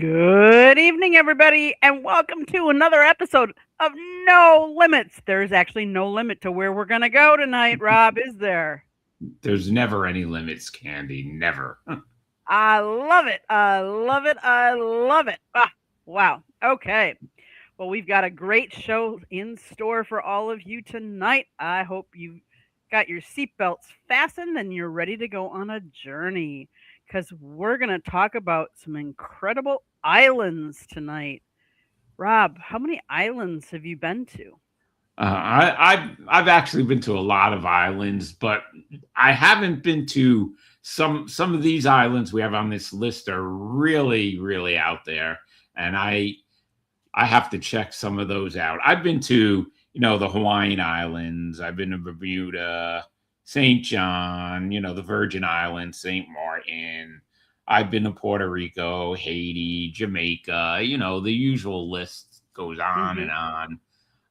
Good evening, everybody, and welcome to another episode of No Limits. There's actually no limit to where we're going to go tonight, Rob, is there? There's never any limits, Candy. Never. I love it. I love it. I love it. Wow. Okay. Well, we've got a great show in store for all of you tonight. I hope you got your seatbelts fastened and you're ready to go on a journey because we're going to talk about some incredible islands tonight. Rob, how many islands have you been to? I've actually been to a lot of islands, but I haven't been to some of these islands we have on this list are really out there, and I have to check some of those out. I've been to the Hawaiian Islands. I've been to Bermuda, St. John, the Virgin Islands, St. Martin. I've been to Puerto Rico, Haiti, Jamaica. The usual list goes on Hmm. and on.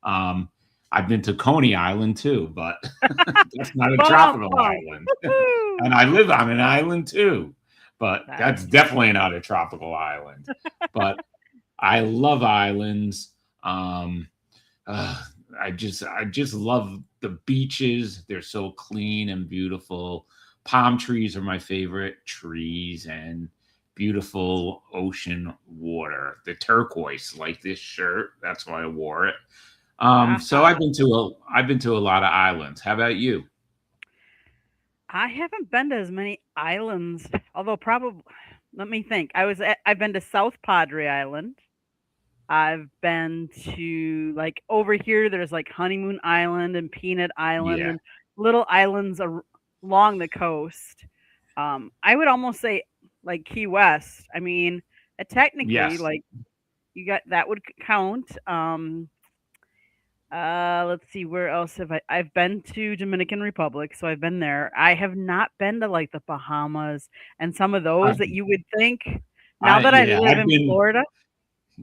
Um, I've been to Coney Island too, but that's not a Bum, tropical bum. island. Woohoo! And I live on an island too, but that's Nice. definitely not a tropical island. But I love islands. Um, uh, I just love the beaches. They're so clean and beautiful. Palm trees are my favorite trees, and beautiful ocean water. The turquoise, like this shirt. That's why I wore it. So Aha. I've been to a lot of islands. How about you? I haven't been to as many islands, although probably, let me think. I've been to South Padre Island. I've been to like over here. There's like Honeymoon Island and Peanut Island Yeah. and little islands along the coast. I would almost say like Key West. I mean, technically, Yes. like you got that would count. Let's see, where else have I've been to Dominican Republic, so I've been there. I have not been to like the Bahamas and some of those that you would think. Now that I live I've in been. Florida,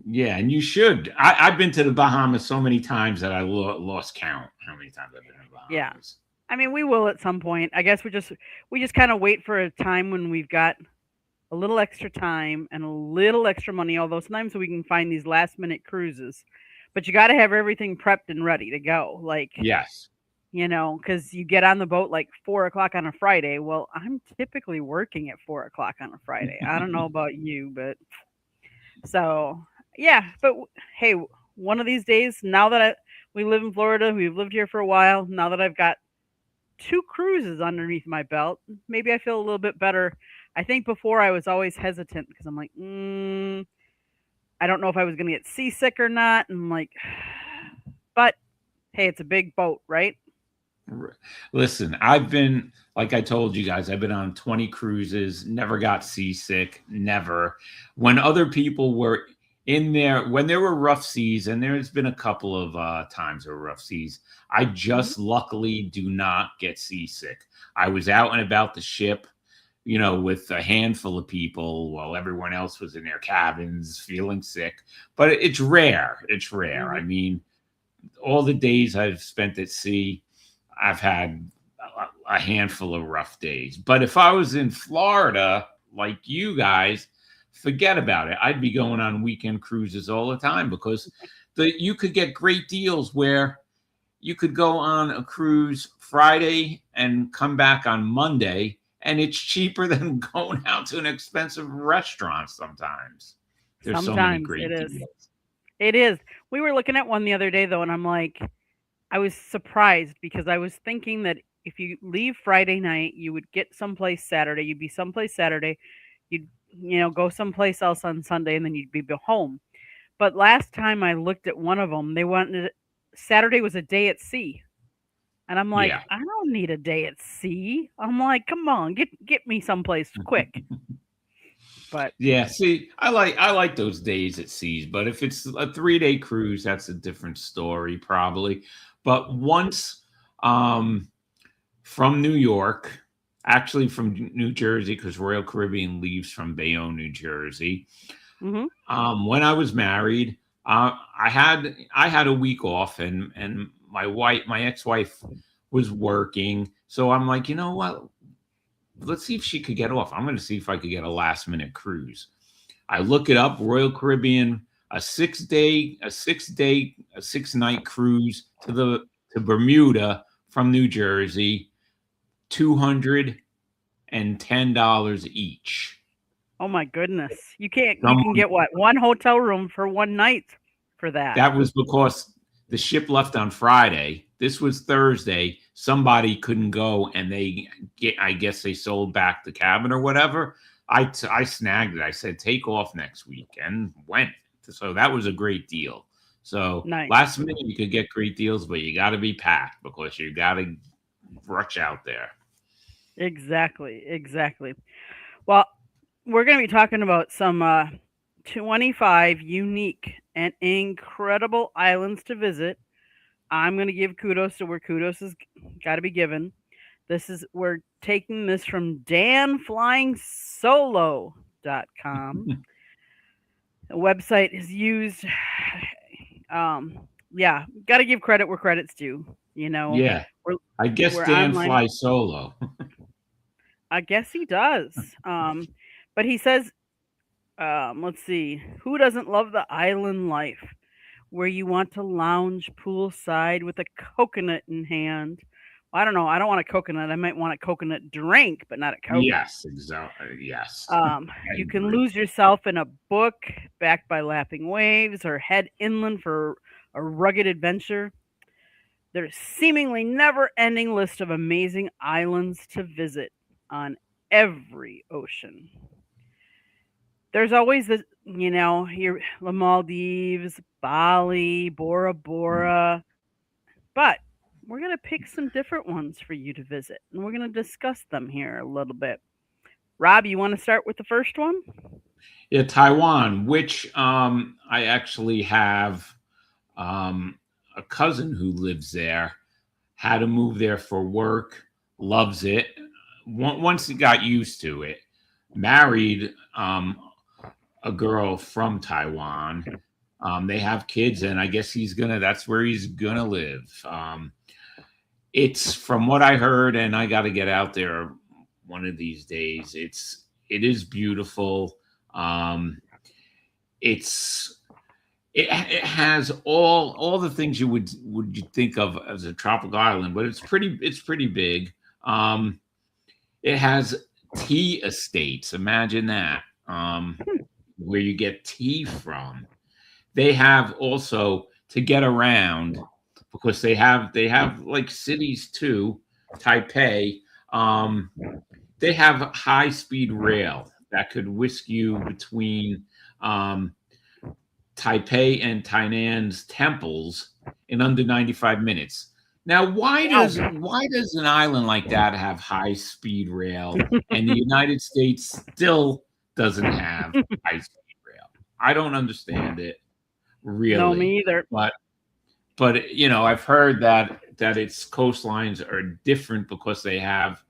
Yeah, and you should. I've been to the Bahamas so many times that I lost count how many times I've been to the yeah. Bahamas. I mean, we will at some point. I guess we just kind of wait for a time when we've got a little extra time and a little extra money. Although sometimes we can find these last minute cruises, but you got to have everything prepped and ready to go. Like Yes. because you get on the boat like 4 o'clock on a Friday. Well, I'm typically working at 4 o'clock on a Friday. I don't know about you, but so yeah. But hey, one of these days, now that we live in Florida, we've lived here for a while. Now that I've got two cruises underneath my belt, maybe I feel a little bit better. I think before I was always hesitant because I'm like, I don't know if I was going to get seasick or not. And I'm like, but hey, it's a big boat, right? Listen, I've been, like I told you guys, I've been on 20 cruises, never got seasick, never. When other people were in there, when there were rough seas, and there's been a couple of times there were rough seas, I Hmm. just luckily do not get seasick. I was out and about the ship, with a handful of people while everyone else was in their cabins feeling sick. But it's rare. It's rare. I Hmm. mean, all the days I've spent at sea, I've had a handful of rough days. But if I was in Florida, like you guys, forget about it. I'd be going on weekend cruises all the time because you could get great deals where you could go on a cruise Friday and come back on Monday, and it's cheaper than going out to an expensive restaurant sometimes. There's so many Sometimes it great is. deals. It is. We were looking at one the other day though, and I'm like, I was surprised because I was thinking that if you leave Friday night, you would get someplace Saturday. You'd be someplace Saturday. You'd go someplace else on Sunday, and then you'd be home. But last time I looked at one of them, they wanted Saturday was a day at sea. And I'm like, Yeah. I don't need a day at sea. I'm like, come on, get me someplace quick. But Yeah, see, I like those days at seas, but if it's a 3-day cruise, that's a different story, probably. But once um, from New York, actually from New Jersey, because Royal Caribbean leaves from Bayonne, New Jersey. hmm When I was married, I had a week off, and my ex-wife, was working, so I'm like, you know what? Let's see if she could get off. I'm going to see if I could get a last minute cruise. I look it up, Royal Caribbean, a 6 night cruise to Bermuda from New Jersey, $210 each. Oh my goodness. You can Someone get what? One hotel room for one night for that. That was because the ship left on Friday. This was Thursday. Somebody couldn't go, and I guess they sold back the cabin or whatever. I snagged it. I said, take off next week, and went. So that was a great deal. So Nice. last minute you could get great deals, but you got to be packed because you got to rush out there. Exactly. Well, we're going to be talking about some 25 unique and incredible islands to visit. I'm going to give kudos to where kudos has got to be given. We're taking this from danflyingsolo.com. The website is used. Yeah, got to give credit where credit's due. Yeah, I guess we're Dan online. flies solo. I guess he does. But he says, let's see, who doesn't love the island life where you want to lounge poolside with a coconut in hand? Well, I don't know. I don't want a coconut. I might want a coconut drink, but not a coconut. Yes, exactly. Yes. You can lose yourself in a book backed by lapping waves or head inland for a rugged adventure. There's seemingly never-ending list of amazing islands to visit on every ocean. There's always the Maldives, Bali, Bora Bora, but we're going to pick some different ones for you to visit, and we're going to discuss them here a little bit. Rob, you want to start with the first one? Yeah, Taiwan, which I actually have a cousin who lives there, had to move there for work, loves it. Once he got used to it, married a girl from Taiwan. They have kids, and I guess that's where he's gonna live. It's from what I heard, and I got to get out there one of these days. It is beautiful. It has all the things you would think of as a tropical island, but it's pretty big. It has tea estates. Imagine that. Where you get tea from. They have also, to get around, because they have like cities too, Taipei. They have high speed rail that could whisk you between Taipei and Tainan's temples in under 95 minutes. Now, why does an island like that have high speed rail and the United States still doesn't have high speed rail? I don't understand it, really. No, me either. But I've heard that its coastlines are different because they have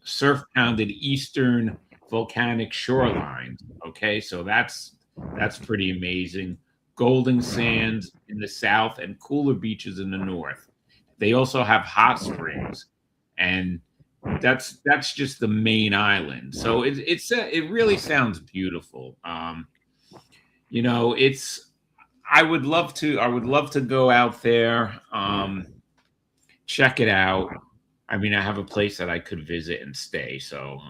surf-pounded eastern volcanic shorelines. Okay, so that's pretty amazing. Golden sands in the south and cooler beaches in the north. They also have hot springs, and that's just the main island. So it really sounds beautiful. I would love to go out there, check it out. I mean, I have a place that I could visit and stay, so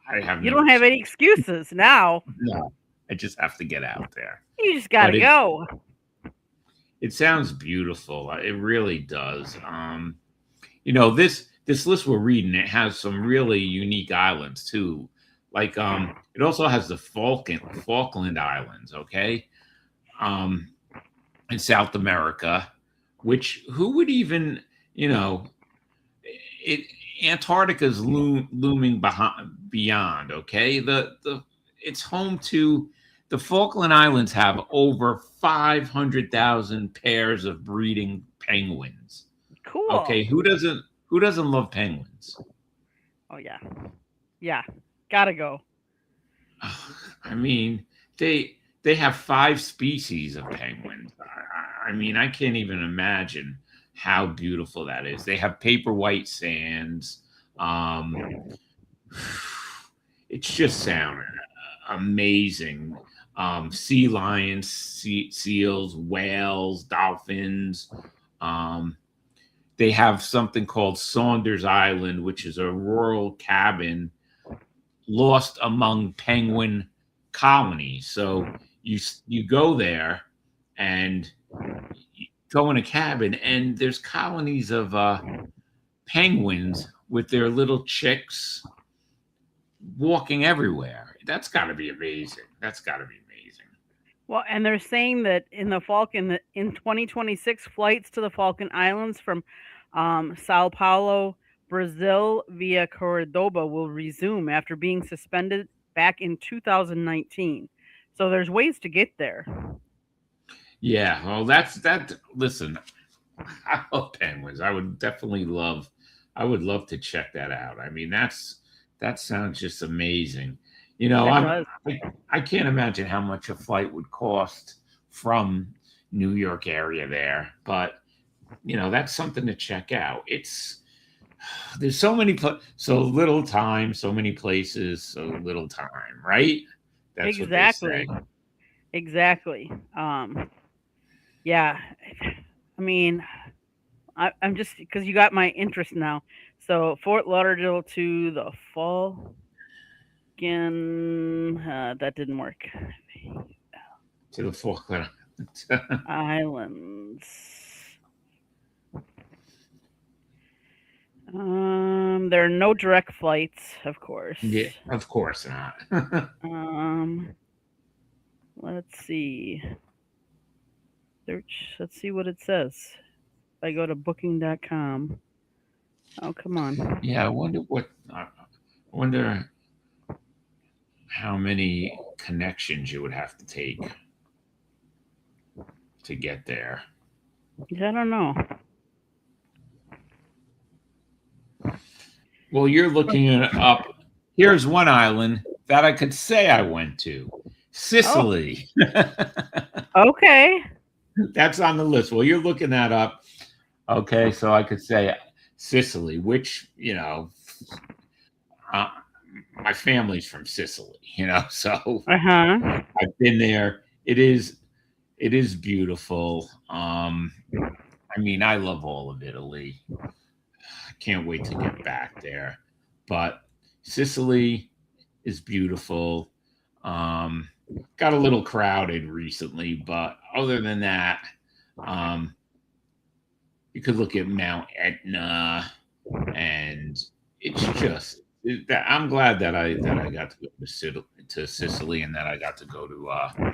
I have. You don't have any excuses now. No, I just have to get out there. You just got to go. It sounds beautiful. It really does. This list we're reading, it has some really unique islands too. Like it also has the Falkland Islands, okay? In South America, which who would even, Antarctica's looming beyond, okay? It's home to the Falkland Islands have over 500,000 pairs of breeding penguins. Cool. Okay, who doesn't love penguins? Oh yeah, gotta go. I mean, they have 5 species of penguins. I mean, I can't even imagine how beautiful that is. They have paper white sands. It's just sound amazing. Sea lions, seals, whales, dolphins. Um, they have something called Saunders Island, which is a rural cabin lost among penguin colonies. So you go there and you go in a cabin, and there's colonies of penguins with their little chicks walking everywhere. That's got to be amazing. That's got to be amazing. Well, and they're saying that in 2026, flights to the Falkland Islands from Sao Paulo, Brazil via Cordoba will resume after being suspended back in 2019. So there's ways to get there. Yeah, well, that's that. Listen, I love penguins. I would definitely love. I would love to check that out. I mean, that sounds just amazing. You know, It I'm does. I can't imagine how much a flight would cost from New York area there, but that's something to check out. There's so many so little time, so many places, so little time, right? That's what they say. Exactly. Exactly. Yeah. I mean, I'm just because you got my interest now. So Fort Lauderdale to the Falcon. That didn't work. To the Falkland. Islands. There are no direct flights, of course. Yeah, of course not. Let's see. Search. Let's see what it says. If I go to booking.com. Oh, come on. Yeah, I wonder how many connections you would have to take to get there. I don't know. Well, you're looking it up. Here's one island that I could say I went to. Sicily. Okay. That's on the list. Well, you're looking that up. Okay, so I could say Sicily, which, my family's from Sicily, so Uh-huh. I've been there. It is beautiful. I mean, I love all of Italy. I can't wait to get back there. But Sicily is beautiful. Um, got a little crowded recently, but other than that, um, you could look at Mount Etna, and I'm glad that I got to go to Sicily, and that I got to go to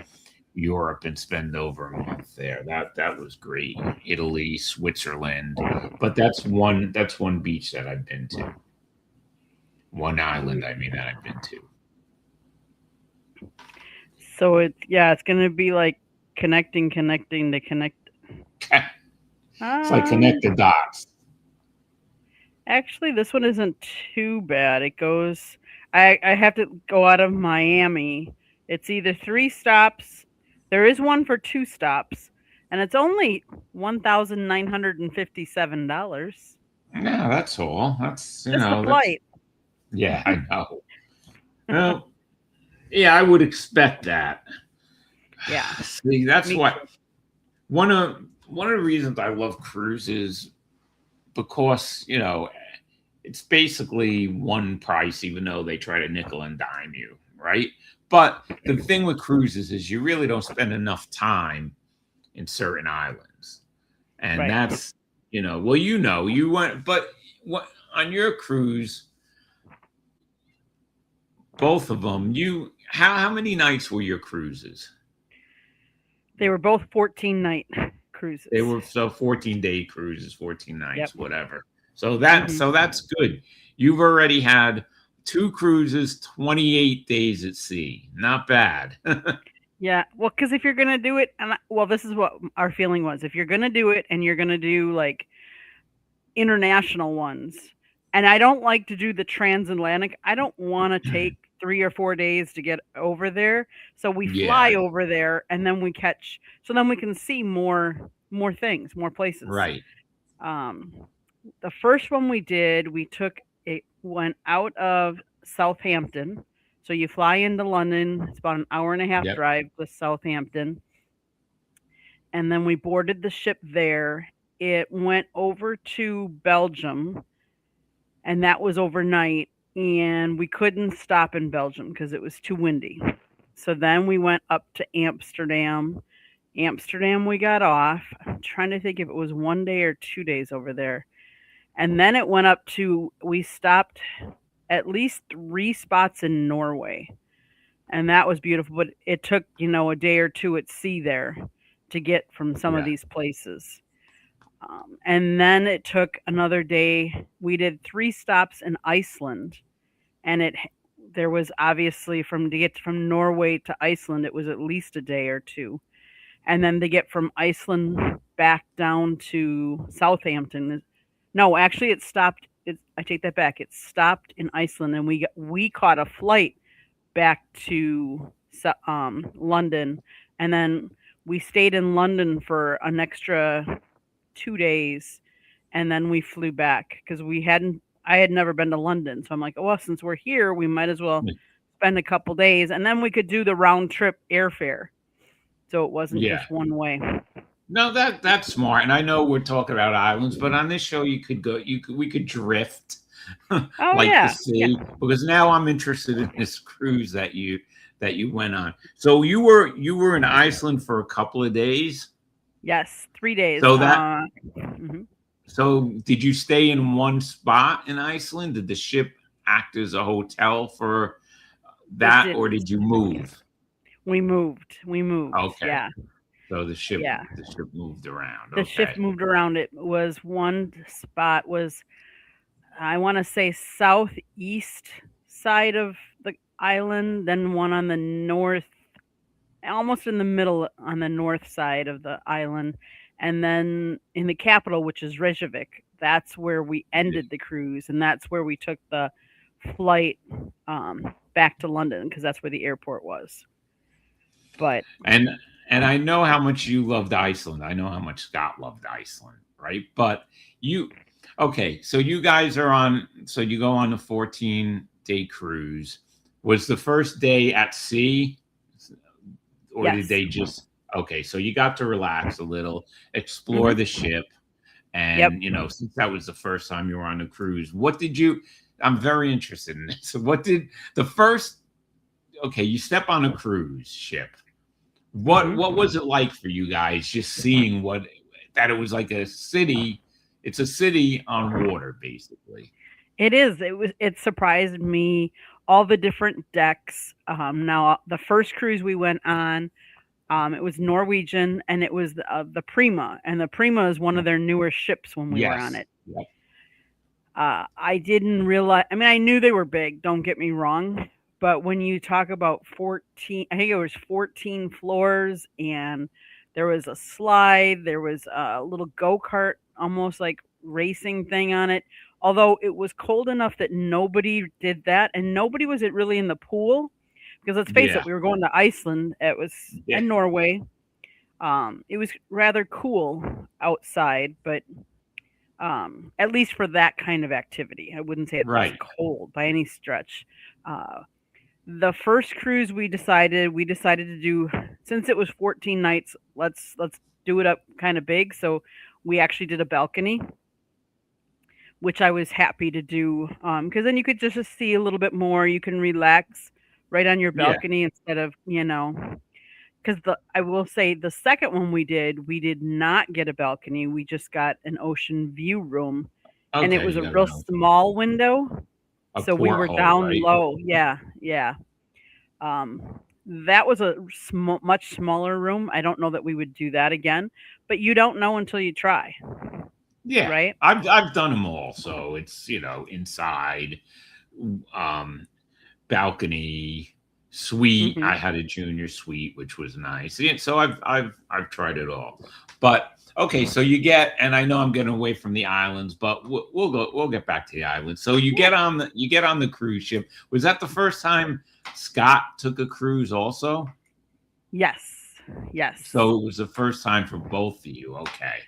Europe and spend over a month there. That was great. Italy, Switzerland, but that's one beach that I've been to. One island, I mean, that I've been to. So it's gonna be like connecting to connect. It's like connect the dots. Actually, this one isn't too bad. It goes. I have to go out of Miami. It's either 3 stops. There is one for 2 stops, and it's only $1,957. Yeah, that's all. That's Just the that's flight. yeah, I know. Well, yeah, I would expect that. Yeah. See, that's Me what one of the reasons I love cruises, because it's basically one price, even though they try to nickel and dime you, right? But the thing with cruises is you really don't spend enough time in certain islands, and Right. that's well, you went, but what on your cruise, both of them, how many nights were your cruises? They were both 14-night cruises. They were 14-day cruises, 14 nights, Yep. whatever. So that's good. You've already had 2 cruises, 28 days at sea. Not bad. Yeah. Well, because if you're gonna do it, this is what our feeling was. If you're gonna do it, and you're gonna do like international ones, and I don't like to do the transatlantic. I don't want to take 3 or 4 days to get over there. So we fly Yeah. over there, and then we catch. So then we can see more things, more places. Right. The first one we did, went out of Southampton, So you fly into London. It's about an hour and a half Yep. drive to Southampton. And then we boarded the ship there. It went over to Belgium, and that was overnight. And we couldn't stop in Belgium because it was too windy. So then we went up to Amsterdam. Amsterdam, we got off. I'm trying to think if it was 1 day or 2 days over there. And then it went up to, we stopped at least 3 spots in Norway. And that was beautiful. But it took, a day or two at sea there to get from some of Yeah. these places. And then it took another day. We did 3 stops in Iceland. And there was obviously to get from Norway to Iceland, it was at least a day or two. And then to get from Iceland back down to Southampton. No, actually, it stopped. I take that back. It stopped in Iceland, and we caught a flight back to London, and then we stayed in London for an extra 2 days, and then we flew back because I had never been to London, so I'm like, oh, well, since we're here, we might as well spend a couple days, and then we could do the round trip airfare, so it wasn't just one way. No, that's smart. And I know we're talking about islands, but on this show we could drift the sea, because now I'm interested in this cruise that you went on. So you were in Iceland for a couple of days? Yes, 3 days. So So did you stay in one spot in Iceland? Did the ship act as a hotel for that, or did you move? We moved. Okay. Yeah. So the ship moved around. The ship moved around. It was one spot was, I want to say, southeast side of the island, then one on the north, almost in the middle on the north side of the island, and then in the capital, which is Reykjavik. That's where we ended the cruise, and that's where we took the flight back to London, because that's where the airport was. But and I know how much you loved Iceland. I know how much Scott loved Iceland, right? But so you guys so you go on a 14-day cruise. Was the first day at sea? Or did they just, so you got to relax a little, explore the ship. And, since that was the first time you were on a cruise, I'm very interested in this. So what did you step on a cruise ship. What was it like for you guys just seeing that it was like a city? It's a city on water, basically. It is. It surprised me, all the different decks. Now, the first cruise we went on, it was Norwegian, and it was the Prima. And the Prima is one of their newer ships when we were on it. Yep. I didn't realize, I knew they were big, don't get me wrong. But when you talk about 14, I think it was 14 floors, and there was a slide, there was a little go-kart, almost like racing thing on it. Although it was cold enough that nobody did that, and nobody was really in the pool, because let's face it, we were going to Iceland. It was in Norway. It was rather cool outside, but at least for that kind of activity, I wouldn't say it was cold by any stretch. The first cruise we decided to do, since it was 14 nights, let's do it up kind of big. So we actually did a balcony, which I was happy to do, because then you could just see a little bit more. You can relax right on your balcony instead of, because I will say the second one we did not get a balcony. We just got an ocean view room, and it was a real small window. So we were down low. Yeah. That was a much smaller room. I don't know that we would do that again, but you don't know until you try. Yeah. Right. I've done them all. So it's, inside, balcony, suite. I had a junior suite, which was nice. Yeah, so I've tried it all. But okay, so and I know I'm getting away from the islands, but we'll get back to the islands. So you get on the cruise ship. Was that the first time Scott took a cruise also? Yes. So it was the first time for both of you. Okay.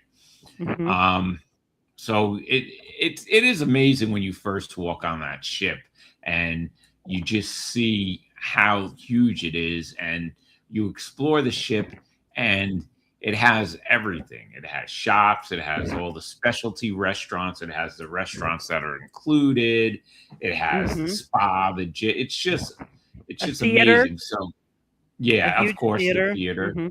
So it is amazing when you first walk on that ship and you just see how huge it is, and you explore the ship, and it has everything. It has shops, it has all the specialty restaurants, it has the restaurants that are included, it has the Mm-hmm. spa, it's A just theater, amazing. So a yeah, of huge course the theater. theater. Mm-hmm.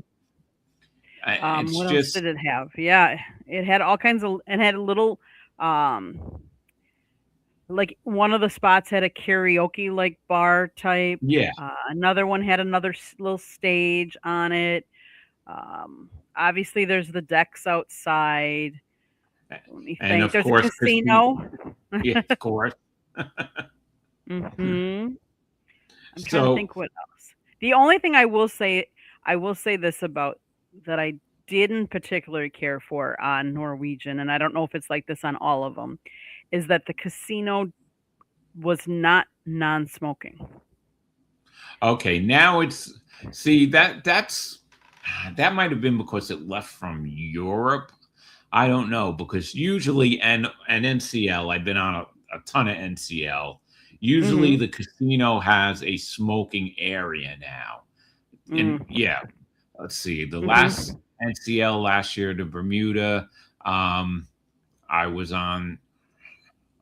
It's What else just did it have? Yeah, it had all kinds of. It had a little, um, like one of the spots had a karaoke like bar type. yeah, Another one had another little stage on it. Obviously, there's the decks outside. Let me and think. of There's a course Christine, casino. yeah, of course. Hmm. I'm trying to So think what else. The only thing I will say this about that I didn't particularly care for on Norwegian, and I don't know if it's like this on all of them, is that the casino was not non-smoking. okay, now it's see that might have been because it left from Europe. I don't know because usually and NCL, I've been on a ton of NCL. Usually Mhm. the casino has a smoking area now. And Mm. yeah, let's see. The last Mhm. NCL last year to Bermuda, um, I was on.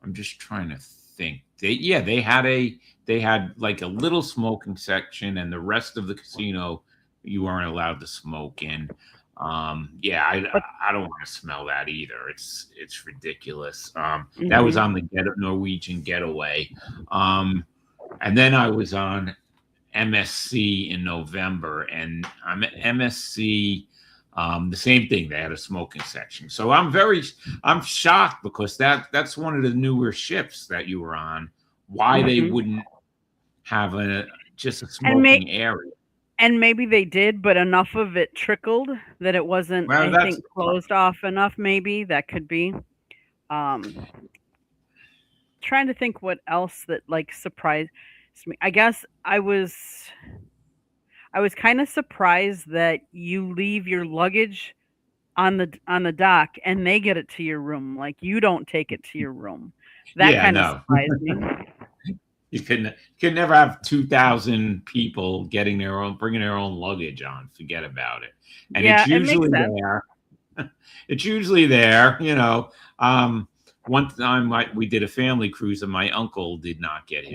I'm just trying to think. They had like a little smoking section, and the rest of the casino you weren't allowed to smoke in. Yeah, But I don't want to smell that either. It's ridiculous. That was mhm. on the Norwegian Getaway, um, and then I was on MSC in November, and I'm at MSC. The same thing. They had a smoking section, so I'm shocked because that's one of the newer ships that you were on. Why they Mhm. wouldn't have a just a And smoking area? maybe they did, but enough of it trickled that it wasn't, Well, I that's think, closed off enough. Maybe that could be. Um, Trying to think what else that like surprised me. I guess I was kind of surprised that you leave your luggage on the dock and they get it to your room. Like you don't take it to your room. That yeah, kind of no. surprised me. You could never have 2,000 people bringing their own luggage on. Forget about it. And it's Yeah, it makes usually sense. there. It's usually there. One time we did a family cruise, and my uncle did not get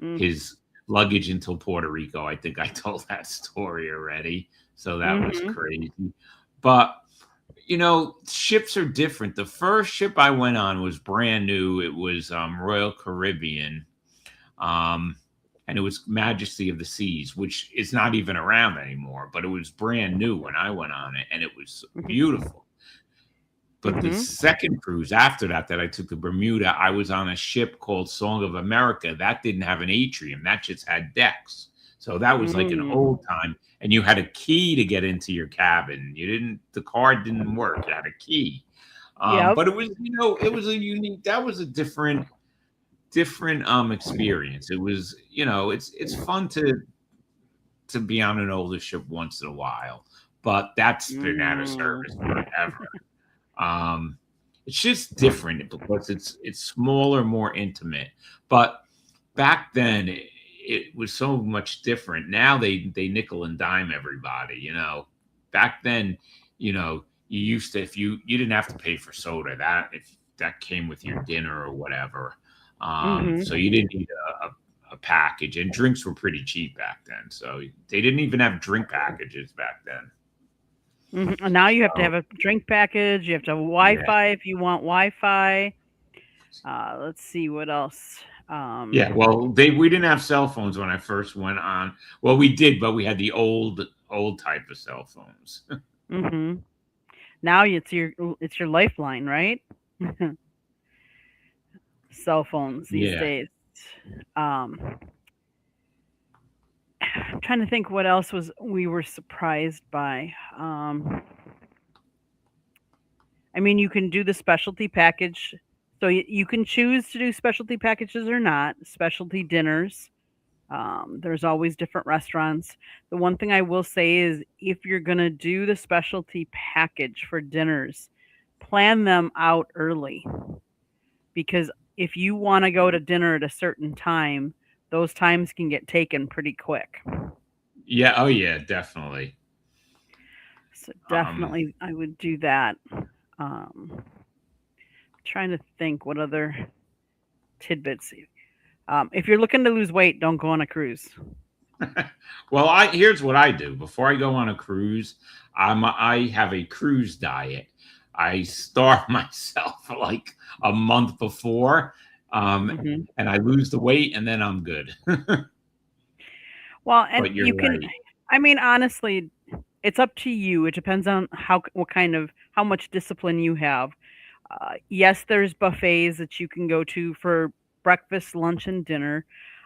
Mm, his luggage until Puerto Rico. I think I told that story already. So that was mhm. crazy. But ships are different. The first ship I went on was brand new. It was Royal Caribbean, um, and it was Majesty of the Seas, which is not even around anymore. But it was brand new when I went on it, and it was Mhm. beautiful. But the Mhm. second cruise after that I took to Bermuda, I was on a ship called Song of America. That didn't have an atrium. That just had decks. So that was like an Mm. old time. And you had a key to get into your cabin. The card didn't work. You had a key. Yep. But it was a unique, that was a different experience. It was, it's fun to be on an older ship once in a while, but that's been out of service Mm. forever. Um, it's just different because it's smaller, more intimate. But back then, it was so much different. Now they nickel and dime everybody. Back then, you used to, if you didn't have to pay for soda, that if that came with your dinner or whatever. So Mhm. you didn't need a package, and drinks were pretty cheap back then. So they didn't even have drink packages back then. Mhm. And now you have to So have a drink package. You have to have yeah. Wi-Fi if you want Wi-Fi. Let's see what else. Yeah, Um, well, we didn't have cell phones when I first went on. Well, we did, but we had the old type of cell phones. mhm. Now it's your lifeline, right? Cell phones these Yeah. days. Um, I'm trying to think what else was we were surprised by. I mean, you can do the specialty package, so you can choose to do specialty packages or not. Specialty dinners. There's always different restaurants. The one thing I will say is if you're going to do the specialty package for dinners, plan them out early because if you want to go to dinner at a certain time, those times can get taken pretty quick. Yeah. Oh yeah, definitely. So Um, definitely I would do that. Um, trying to think what other tidbits. If you're looking to lose weight, don't go on a cruise. well, I here's what I do before I go on a cruise. I have a cruise diet. I starve myself like a month before, um, Hmm. and I lose the weight, and then I'm good. Well, and But you're you can. right. I mean, honestly, it's up to you. It depends on what kind of, how much discipline you have. Yes, there's buffets that you can go to for breakfast, lunch, and dinner.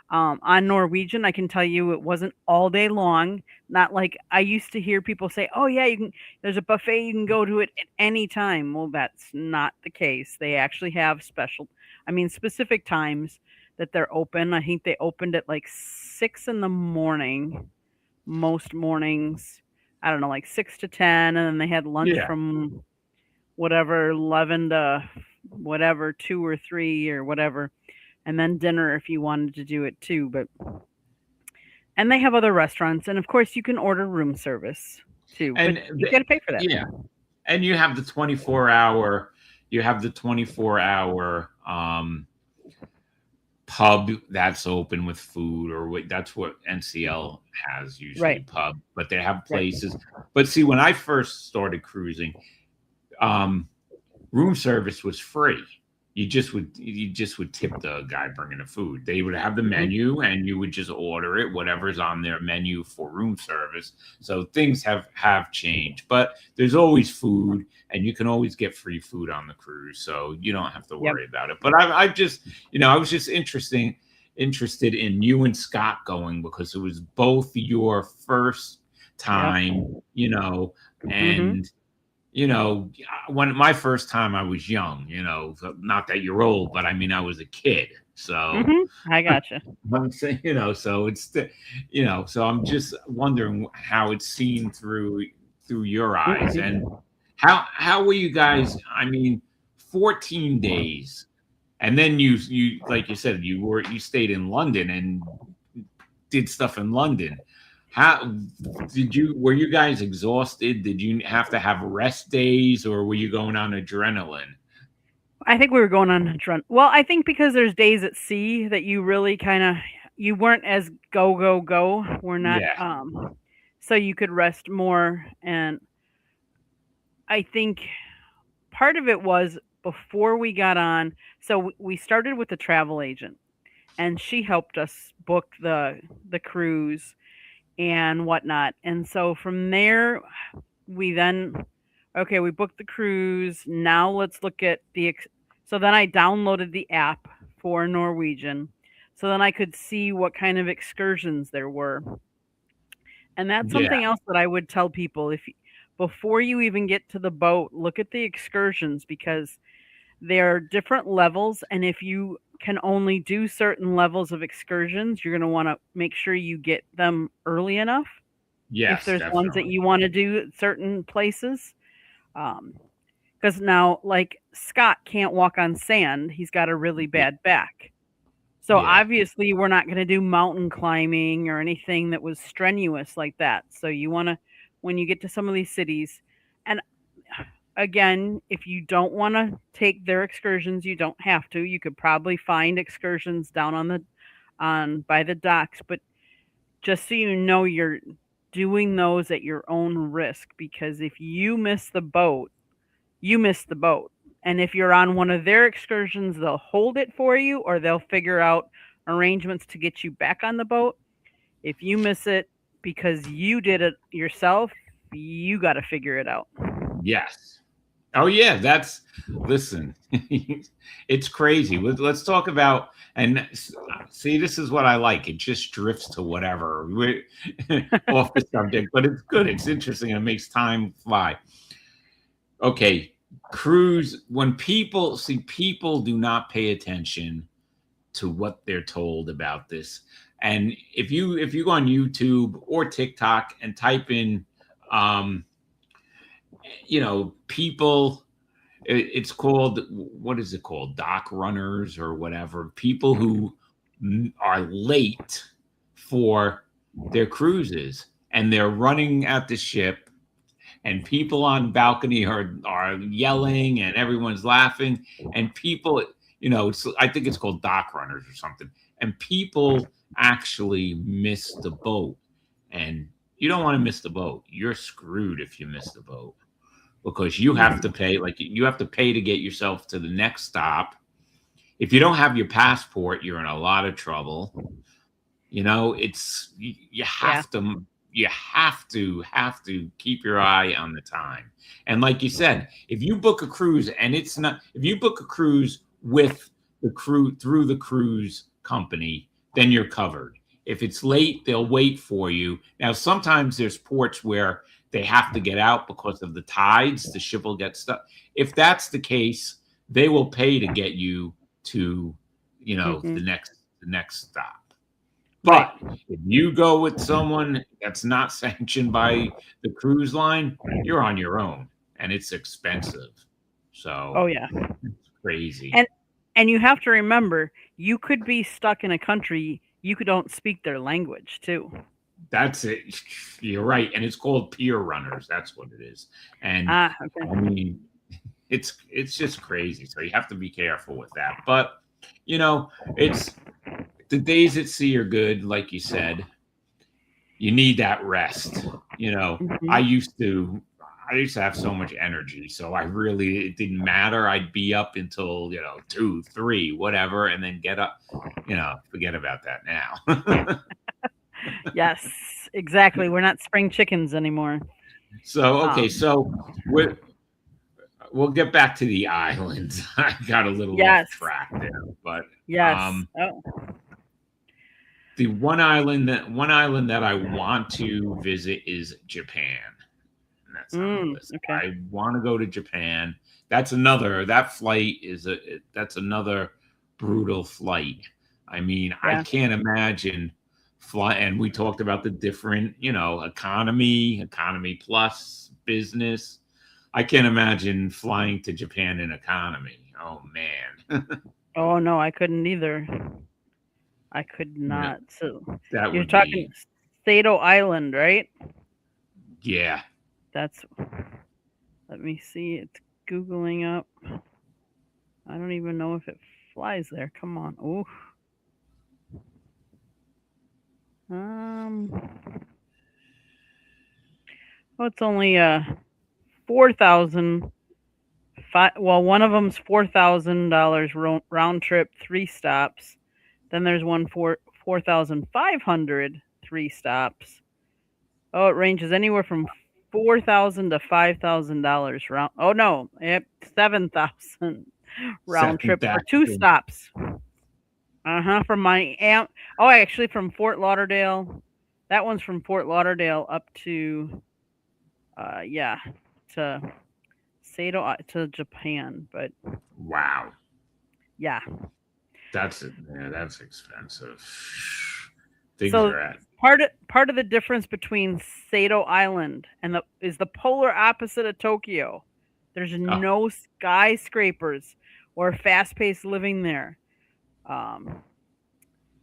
On Norwegian, I can tell you it wasn't all day long. Not like I used to hear people say, "Oh yeah, you can." There's a buffet, you can go to it at any time. Well, that's not the case. They actually have specific times that they're open. I think they opened at like 6 in the morning most mornings. I don't know, like 6 to 10, and then they had lunch Yeah. from whatever 11 to whatever 2 or 3 or whatever, and then dinner if you wanted to do it too. But and they have other restaurants, and of course you can order room service too, but And you got to pay for that. yeah, and you have the 24-hour. You have the 24-hour pub that's open with food, or that's what NCL has usually, Right, pub, but they have right. places. But see, when I first started cruising, um, room service was free. You just would tip the guy bringing the food. They would have the Hmm. menu, and you would just order it, whatever's on their menu for room service. So things have changed, but there's always food, and you can always get free food on the cruise, so you don't have to Yep. worry about it. But I just, I was just interested in you and Scott going, because it was both your first Yep. time, Hmm. and when my first time, I was young, so not that you're old, but I mean, I was a kid. So Hmm. I gotcha. I'm saying, so so I'm just wondering how it's seen through your eyes. And how were you guys? I mean, 14 days. And then you like you said, you stayed in London and did stuff in London. How were you guys exhausted? Did you have to have rest days, or were you going on adrenaline? I think we were going on a run. Well, I think because there's days at sea that you really kind of you weren't as go go go. We're not Yeah. so you could rest more, and I think part of it was before we got on. So we started with the travel agent, and she helped us book the cruise and whatnot. And so from there, we then okay, we booked the cruise. Now let's look at so then I downloaded the app for Norwegian. So then I could see what kind of excursions there were. And that's Yeah. something else that I would tell people before you even get to the boat, look at the excursions because there are different levels, and if you can only do certain levels of excursions, you're going to want to make sure you get them early enough. If Yes, there's ones that definitely. you want to do at certain places, um, because now, like Scott can't walk on sand, he's got a really Yeah. bad back. So Yeah. obviously, we're not going to do mountain climbing or anything that was strenuous like that. So you want to, when you get to some of these cities, and again, if you don't want to take their excursions, you don't have to. You could probably find excursions down on by the docks, but just so you know, you're doing those at your own risk because if you miss the boat, you miss the boat. And if you're on one of their excursions, they'll hold it for you or they'll figure out arrangements to get you back on the boat. If you miss it because you did it yourself, you got to figure it out. Yes. Oh yeah, listen. It's crazy. Let's talk about, and see, this is what I like. It just drifts to whatever. We're off the subject, but it's good. It's interesting. It makes time fly. Okay, cruise. When people do not pay attention to what they're told about this. And if you go on YouTube or TikTok and type in, um, people, it's called, what is it called, dock runners or whatever, people who are late for their cruises, and they're running at the ship, and people on balcony are yelling, and everyone's laughing, and people, I think it's called dock runners or something, and people actually miss the boat, and you don't want to miss the boat. You're screwed if you miss the boat, because you have to pay, like you have to pay to get yourself to the next stop. If you don't have your passport, you're in a lot of trouble. It's you have to keep your eye on the time. And like you said, if you book a cruise and if you book a cruise with the crew through the cruise company, then you're covered. If it's late, they'll wait for you. Now, sometimes there's ports where they have to get out because of the tides. The ship will get stuck. If that's the case, they will pay to get you to, the next stop. But if you go with someone that's not sanctioned by the cruise line, you're on your own, and it's expensive. So, it's crazy. And you have to remember, you could be stuck in a country you don't speak their language too. That's it. You're right, and it's called pier runners. That's what it is. And I mean, it's just crazy. So you have to be careful with that. But it's the days at sea are good, like you said. You need that rest. I used to have so much energy, so it didn't matter. I'd be up until 2, 3, whatever, and then get up. Forget about that now. Yes, exactly. We're not spring chickens anymore. So okay, so we'll get back to the islands. I got a little off track there, but the one island that I want to visit is Japan. And that's on the list. Okay. I want to go to Japan. That flight that's another brutal flight. I mean, I can't imagine fly. And we talked about the different, economy plus, business. I can't imagine flying to Japan in economy. Oh man. Oh no, I couldn't either. I could not. So you're talking Sado Island, right? Yeah. Let me see. It's Googling up. I don't even know if it flies there. Come on. Ooh. It's only 4,000. Well, one of them's $4,000 round trip, 3 stops. Then there's one for 4,500, 3 stops. Oh, it ranges anywhere from $4,000 to $5,000 round. Oh no, $7,000 round trip for 2 stops. From Miami. Oh, actually, from Fort Lauderdale. That one's from Fort Lauderdale up to, to Sado to Japan. But wow, yeah, that's expensive. Part of the difference between Sado Island and is the polar opposite of Tokyo. There's no skyscrapers or fast-paced living there.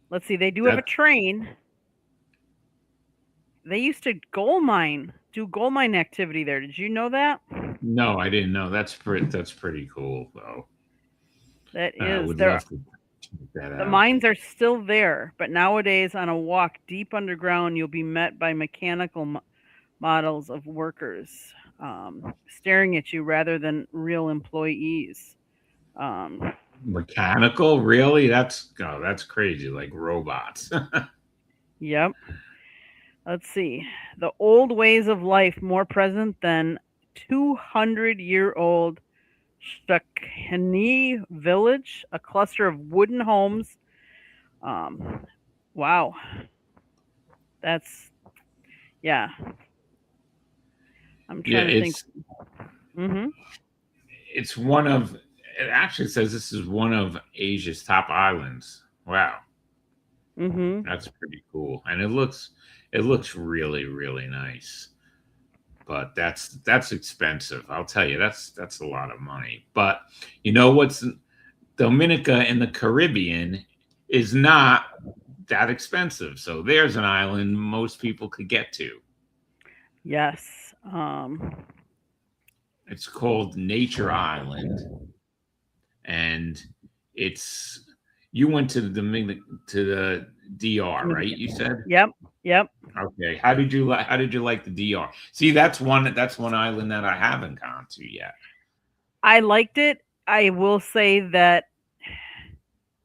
Let's see. They do have a train. They used to do gold mine activity there. Did you know that? No, I didn't know. That's pretty cool, though. That is. The mines are still there, but nowadays on a walk deep underground, you'll be met by mechanical models of workers staring at you rather than real employees. Mechanical, really? That's crazy, like robots. Yep. Let's see. The old ways of life more present than 200-year-old Shakani village, a cluster of wooden homes. Wow. That's I'm trying to think. It's one of. It actually says this is one of Asia's top islands. Wow. That's pretty cool, and it looks really, really nice. But that's expensive. I'll tell you, that's a lot of money. But what's Dominica in the Caribbean is not that expensive. So there's an island most people could get to. Yes. It's called Nature Island, and it's you went to the DR, right? You said. Yep. Yep. Okay. How did you like the DR? See, that's one island that I haven't gone to yet. I liked it. I will say that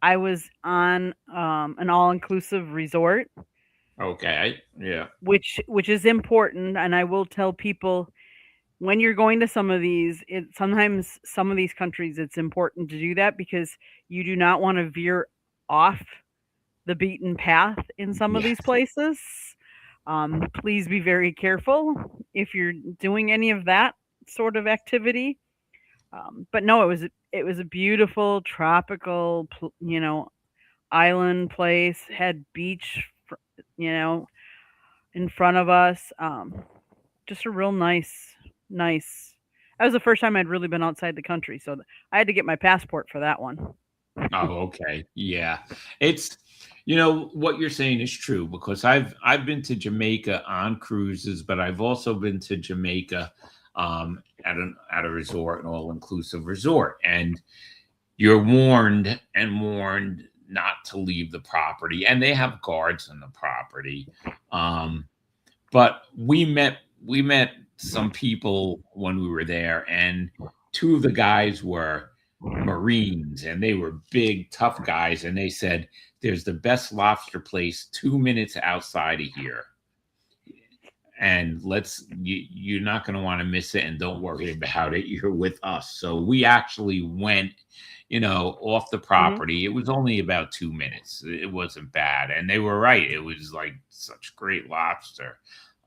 I was on an all-inclusive resort, Okay. Yeah. which is important, and I will tell people when you're going to some of these, sometimes some of these countries, it's important to do that because you do not want to veer off the beaten path in some of these Yes. places. Please be very careful if you're doing any of that sort of activity. But no, it was a beautiful tropical, island place. Had beach, you know, in front of us. Just a real nice. That was the first time I'd really been outside the country, so I had to get my passport for that one. Oh, okay. Yeah. It's what you're saying is true because I've been to Jamaica on cruises, but I've also been to Jamaica at a resort, an all-inclusive resort. And you're warned and warned not to leave the property. And they have guards on the property. Um, but we met some people when we were there, and two of the guys were Marines, and they were big, tough guys, and they said there's the best lobster place 2 minutes outside of here, and you're not going to want to miss it, and don't worry about it. You're with us. So we actually went, off the Hmm. property. It was only about 2 minutes. It wasn't bad, and they were right. It was like such great lobster.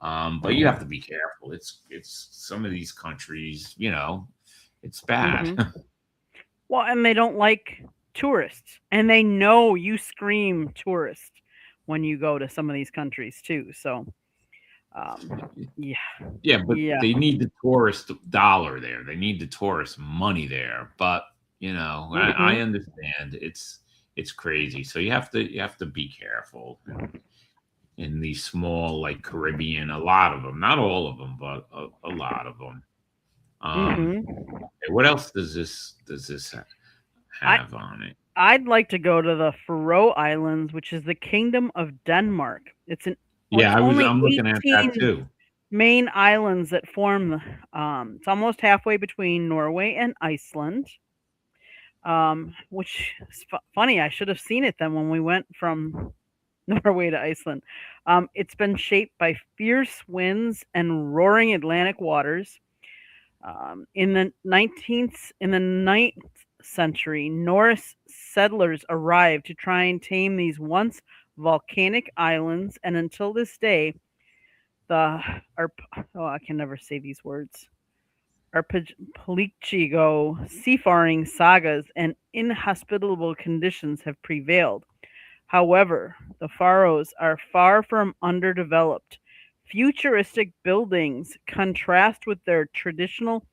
But you have to be careful. It's some of these countries, it's bad. Hmm. Well, and they don't like tourists, and they know you scream tourist when you go to some of these countries too. So, um, yeah, Yeah, but yeah. they need the tourist dollar there. They need the tourist money there. But I Hmm. understand it's crazy. So you have to be careful in these small like Caribbean. A lot of them, not all of them, but a lot of them. Um, Hmm. what else does this I have on it? I'd like to go to the Faroe Islands, which is the Kingdom of Denmark. It's Yeah, only I'm looking at that 18 too. main islands that form it's almost halfway between Norway and Iceland. Which is funny. I should have seen it then when we went from Norway to Iceland. It's been shaped by fierce winds and roaring Atlantic waters. In the ninth century, Norse settlers arrived to try and tame these once volcanic islands, and until this day, the I can never say these words. Arpegigo seafaring sagas and inhospitable conditions have prevailed. However, the Faroes are far from underdeveloped. Futuristic buildings contrast with their traditional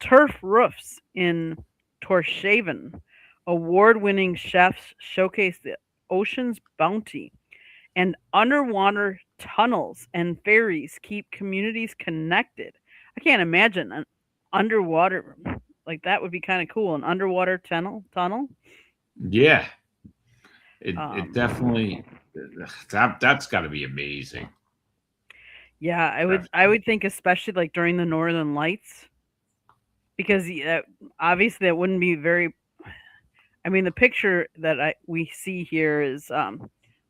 turf roofs in Torshaven. Award winning chefs showcase the ocean's bounty, and underwater tunnels and ferries keep communities connected. I can't imagine an underwater like that would be kind of cool. An underwater tunnel. Yeah, it Um, definitely that's got to be amazing. yeah, I would That's I would think especially like during the Northern Lights because obviously that wouldn't be very. I mean, the picture that we see here is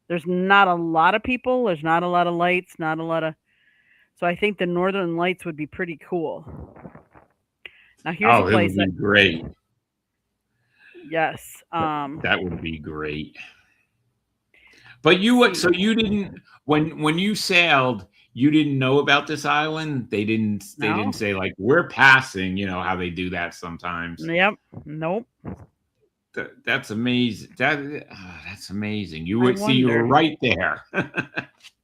there's not a lot of people. There's not a lot of lights. Not a lot of. So I think the Northern Lights would be pretty cool. Now here's a oh, it place would that be great. yes. That would be great. But Let's so see. you didn't when you sailed, you didn't know about this island? They didn't No. say like we're passing, how they do that sometimes. Yep. Nope. That's amazing. That's amazing. I You were wonder. right there.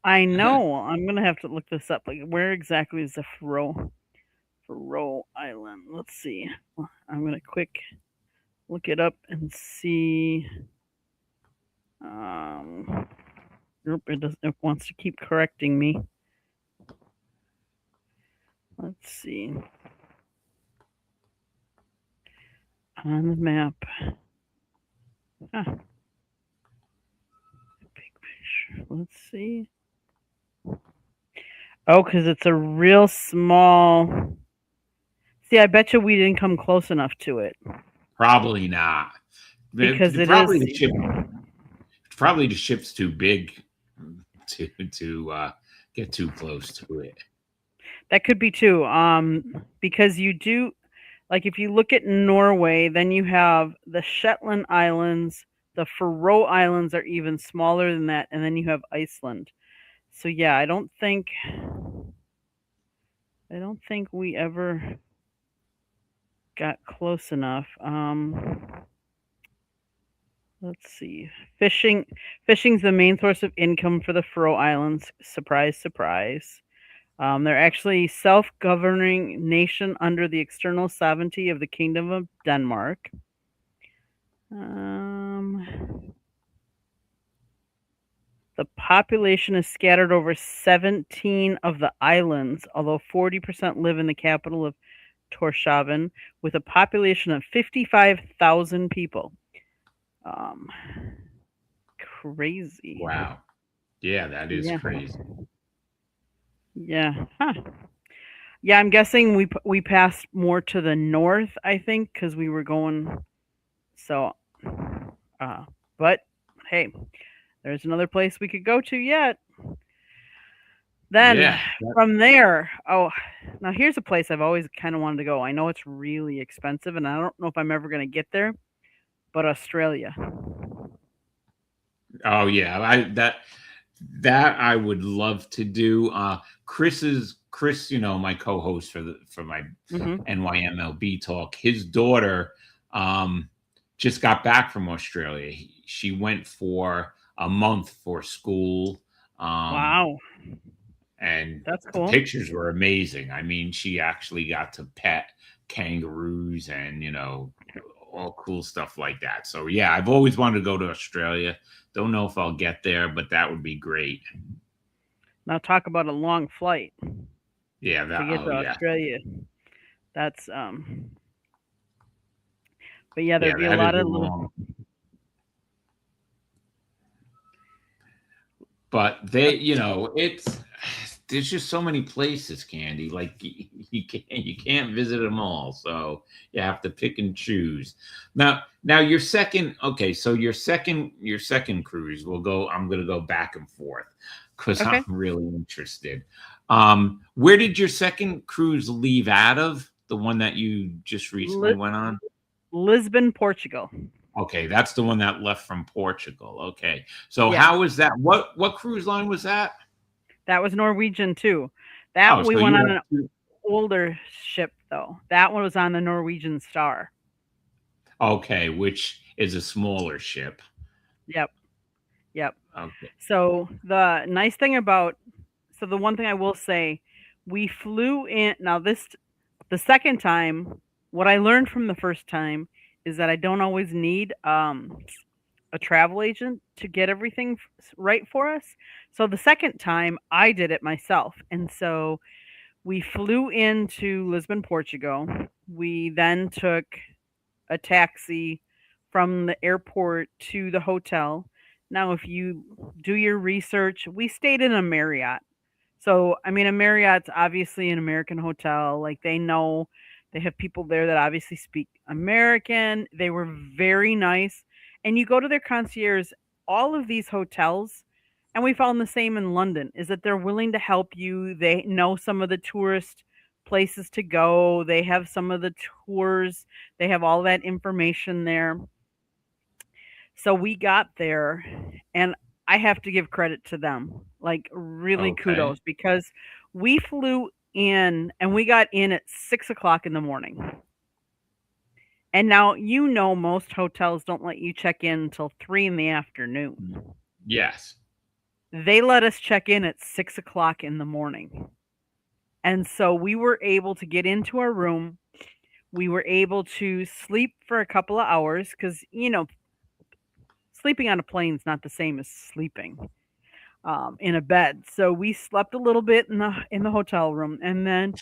I know. I'm gonna have to look this up. Like, where exactly is the Faroe Island? Let's see. I'm gonna quick look it up and see. It wants to keep correcting me. Let's see. On the map. Huh. Big picture. Let's see. Oh, because it's a real small. See, I bet you we didn't come close enough to it. Probably not. Because it probably is. the ship. Probably the ship's too big to get too close to it. That could be too. Because you do, like, if you look at Norway, then you have the Shetland Islands. The Faroe Islands are even smaller than that, and then you have Iceland. So yeah, I don't think we ever got close enough. Let's see. Fishing's the main source of income for the Faroe Islands. Surprise, surprise. They're actually self-governing nation under the external sovereignty of the Kingdom of Denmark. The population is scattered over 17 of the islands, although 40% live in the capital of Tórshavn, with a population of 55,000 people. Crazy. Wow. Yeah, that is crazy. Yeah. Huh. Yeah, I'm guessing we passed more to the north, I think, because we were going. So, but hey, there's another place we could go to yet. Then from there, now here's a place I've always kind of wanted to go. I know it's really expensive, and I don't know if I'm ever going to get there, but Australia. Oh yeah, that I would love to do. Chris, my co-host for my NYMLB talk. His daughter just got back from Australia. She went for a month for school. Wow. And that's cool. The pictures were amazing. I mean, she actually got to pet kangaroos and, all cool stuff like that. So yeah, I've always wanted to go to Australia. Don't know if I'll get there, but that would be great. Now talk about a long flight. Yeah, to get to Australia. That's but yeah, there'd be a lot of little. But they, there's just so many places, Candy. Like you can't visit them all, so you have to pick and choose. Now your second, okay, so your second cruise will go. I'm going to go back and forth because I'm really interested. Where did your second cruise leave out of? The one that you just recently went on? Lisbon, Portugal. Okay, that's the one that left from Portugal. Okay, so how was that? What cruise line was that? That was Norwegian too. We went on an older ship though. That one was on the Norwegian Star. Okay, which is a smaller ship. Yep. Okay. So the nice thing the one thing I will say, we flew in. Now the second time, what I learned from the first time is that I don't always need a travel agent to get everything right for us. So the second time I did it myself. And so we flew into Lisbon, Portugal. We then took a taxi from the airport to the hotel. Now, if you do your research, we stayed in a Marriott. So, I mean, a Marriott's obviously an American hotel. Like they have people there that obviously speak American. They were very nice. And you go to their concierge, all of these hotels, and we found the same in London, is that they're willing to help you. They know some of the tourist places to go. They have some of the tours. They have all that information there. So we got there, and I have to give credit to them. Like really kudos, because we flew in and we got in at 6:00 in the morning. And now, most hotels don't let you check in until 3 in the afternoon. Yes. They let us check in at 6:00 in the morning. And so we were able to get into our room. We were able to sleep for a couple of hours because, sleeping on a plane is not the same as sleeping in a bed. So we slept a little bit in the hotel room, and then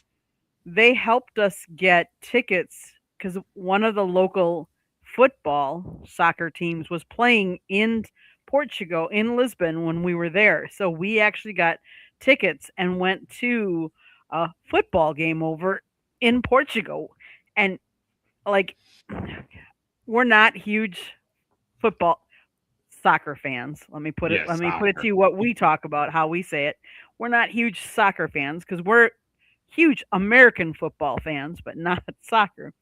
they helped us get tickets because one of the local football soccer teams was playing in Portugal in Lisbon when we were there. So we actually got tickets and went to a football game over in Portugal. And like we're not huge football soccer fans. Yes, Let me put it to you what we talk about, how we say it. We're not huge soccer fans because we're huge American football fans, but not soccer.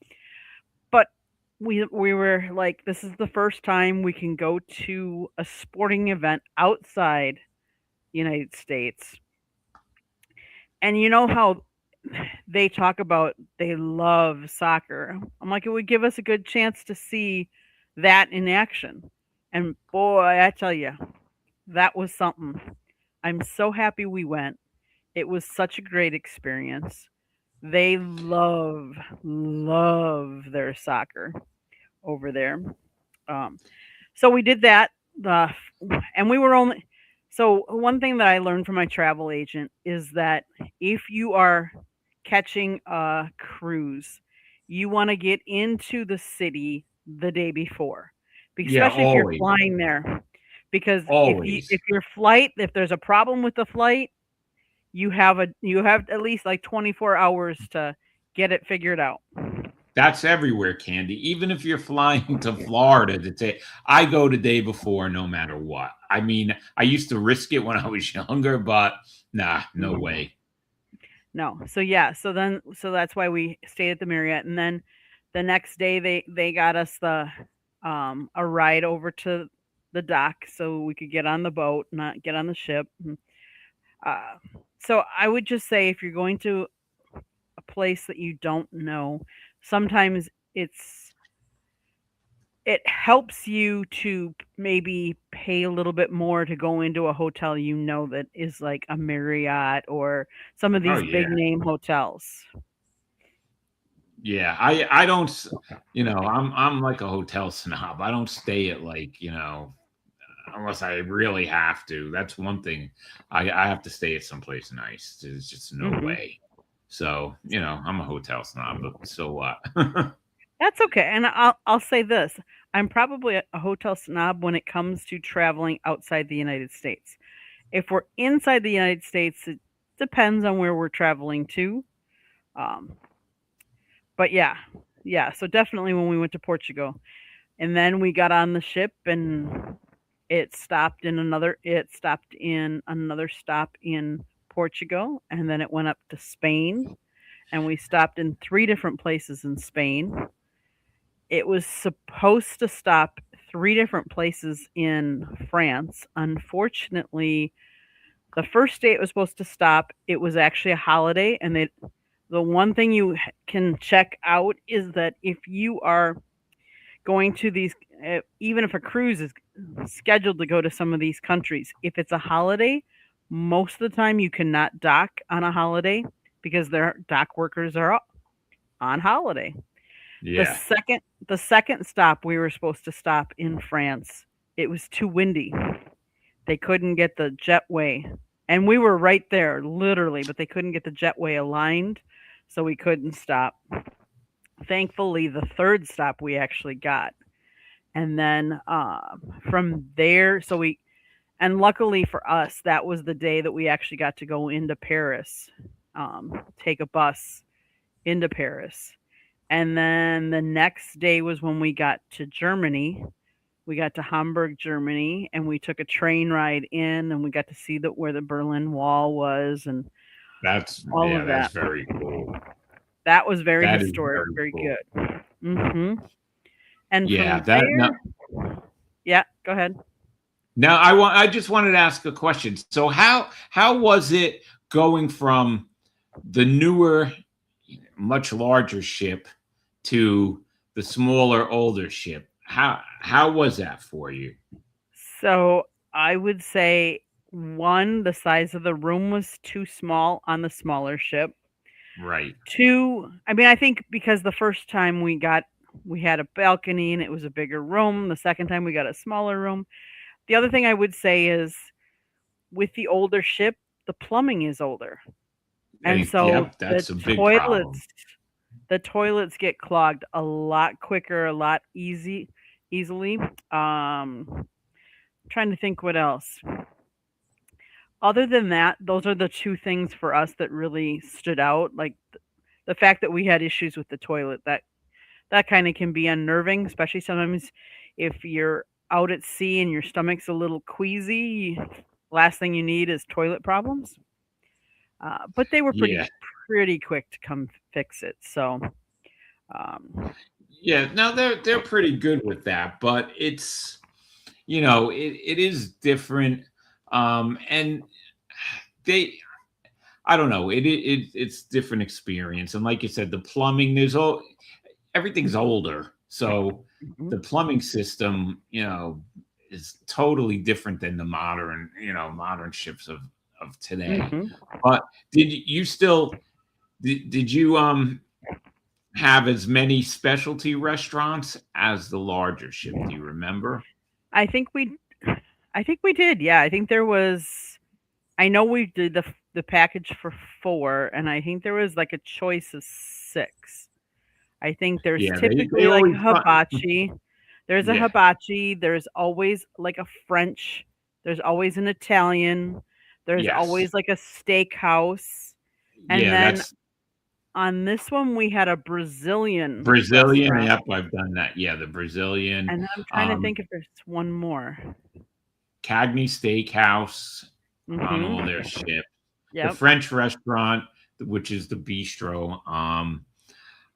But we were like, this is the first time we can go to a sporting event outside United States. And you know how they talk about they love soccer. I'm like, it would give us a good chance to see that in action. And boy, I tell you, that was something. I'm so happy we went. It was such a great experience. They love their soccer over there. Um, so we did that. Uh, and we were only. So one thing that I learned from my travel agent is that if you are catching a cruise, you want to get into the city the day before, yeah, especially if you're always, flying there. Because always. if there's a problem with the flight, you have at least like 24 hours to get it figured out. That's everywhere, Candy. Even if you're flying to Florida to take, I go the day before no matter what. I mean, I used to risk it when I was younger, but nah, no Mhm. way. No. So yeah, so that's why we stayed at the Marriott, and then the next day they got us the a ride over to the dock so we could get on the boat, not get on the ship. Uh, so I would just say if you're going to a place that you don't know, sometimes it helps you to maybe pay a little bit more to go into a hotel you know that is like a Marriott or some of Oh these big yeah. name hotels. Yeah, I don't, I'm like a hotel snob. I don't stay at like, unless I really have to. That's one thing. I have to stay at someplace nice. There's just no Mhm. way. So, I'm a hotel snob, but so what? That's okay, and I'll say this, I'm probably a hotel snob when it comes to traveling outside the United States. If we're inside the United States, it depends on where we're traveling to, um, but yeah, so definitely when we went to Portugal, and then we got on the ship and it stopped in another stop in Portugal, and then it went up to Spain, and we stopped in 3 different places in Spain. It was supposed to stop 3 different places in France. Unfortunately, the first day it was supposed to stop, it was actually a holiday, and the one thing you can check out is that if you are going to these, even if a cruise is scheduled to go to some of these countries, if it's a holiday, most of the time you cannot dock on a holiday because their dock workers are on holiday. The Yeah. second the second stop we were supposed to stop in France, it was too windy. They couldn't get the jetway. And we were right there, literally, but they couldn't get the jetway aligned, so we couldn't stop. Thankfully, the third stop we actually got. And then from there, and luckily for us, that was the day that we actually got to go into Paris, take a bus into Paris. And then the next day was when we got to Germany. We got to Hamburg, Germany, and we took a train ride in, and we got to see where the Berlin Wall was and all of That's that. very cool. That was very That is historic, very very cool. good. And Yeah, from that no, there, yeah, go ahead. now I just wanted to ask a question. So how was it going from the newer, much larger ship to the smaller, older ship? How was that for you? So I would say one, the size of the room was too small on the smaller ship. Right. Two, I mean, I think because the first time we got we had a balcony and it was a bigger room. The second time we got a smaller room. The other thing I would say is with the older ship, the plumbing is older. And so Yep, that's a big problem. the toilets get clogged a lot quicker, a lot easily. Trying to think what else. Other than that, those are the two things for us that really stood out. Like the fact that we had issues with the toilet, that kind of can be unnerving, especially sometimes if you're out at sea and your stomach's a little queasy. Last thing you need is toilet problems. But they were Yeah. pretty quick to come fix it. So um, Yeah, no, they're pretty good with that, but it's it is different. And they I don't know, it's different experience. And like you said, the plumbing, everything's older. So mhm, the plumbing system, is totally different than the modern ships of today. mhm. But did you have as many specialty restaurants as the larger ship? Do you remember? I think we I think we did. Yeah, I think there was. I know we did the package for 4, and I think there was like a choice of 6. I think there's Yeah, they typically like a always hibachi. There's a yeah, hibachi. There's always like a French. There's always an Italian. There's yes. always like a steakhouse. And Yeah, then that's on this one, we had a Brazilian Brazilian. restaurant. Yep, I've done that. Yeah, the Brazilian. And then I'm trying to Um, think if there's one more. Cagney Steakhouse on all their Mhm. ships. The Yep. French restaurant, which is the bistro,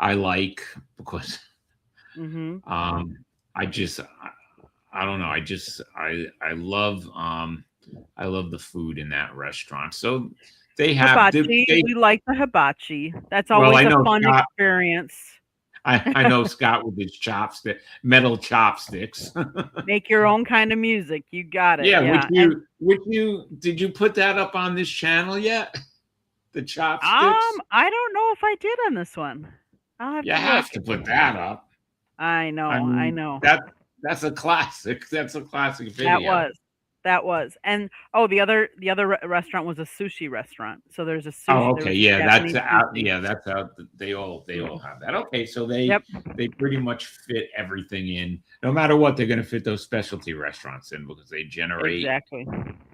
I like because Mhm. um, I don't know. I love the food in that restaurant. So Hibachi. they We like the hibachi. That's well, always a fun experience. I know Scott with his metal chopsticks. Make your own kind of music. You got it. Yeah, Yeah. And did you put that up on this channel yet? The chopsticks? I don't know if I did on this one. I'll have You to look. have to put that up. I I know. I mean, know. that's a classic. That's a classic That video. was. That was. And oh, the other restaurant was a sushi restaurant. So Oh, there okay. was a Yeah, that's Japanese out. sushi. Yeah, that's out. They all Mhm. have that. Okay, so Yep. they pretty much fit everything in. No matter what, they're going to fit those specialty restaurants in because they generate Exactly.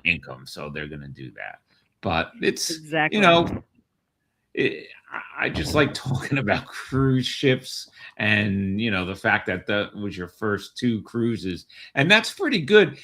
income. So they're going to do that. But it's you Exactly. know I just like talking about cruise ships and the fact that that was your first two cruises, and that's pretty good.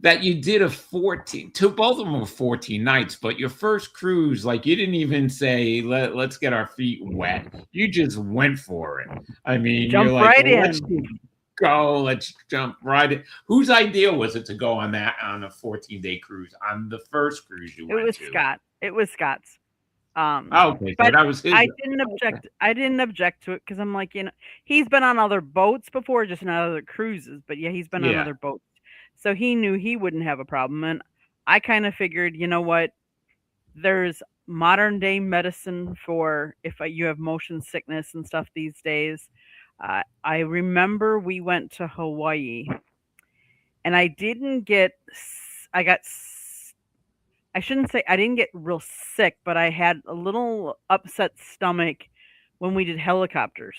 That you did a 14 two both of them were 14 nights, but your first cruise, like, you didn't even say let's get our feet wet. You just went for it. I mean, you're Jump like, right let's in. go, let's jump right in. Whose idea was it to go on a 14-day cruise on the first cruise you It went was to? Scott. It was Scott's. Oh, okay, so But that was his. I didn't Okay. object. I didn't object to it because I'm like, he's been on other boats before, just not other cruises. But yeah, he's been on Yeah. other boats, so he knew he wouldn't have a problem. And I kind of figured, you know what? There's modern day medicine for if you have motion sickness and stuff these days. I remember we went to Hawaii, and I didn't get. I got I shouldn't say I didn't get real sick, but I had a little upset stomach when we did helicopters.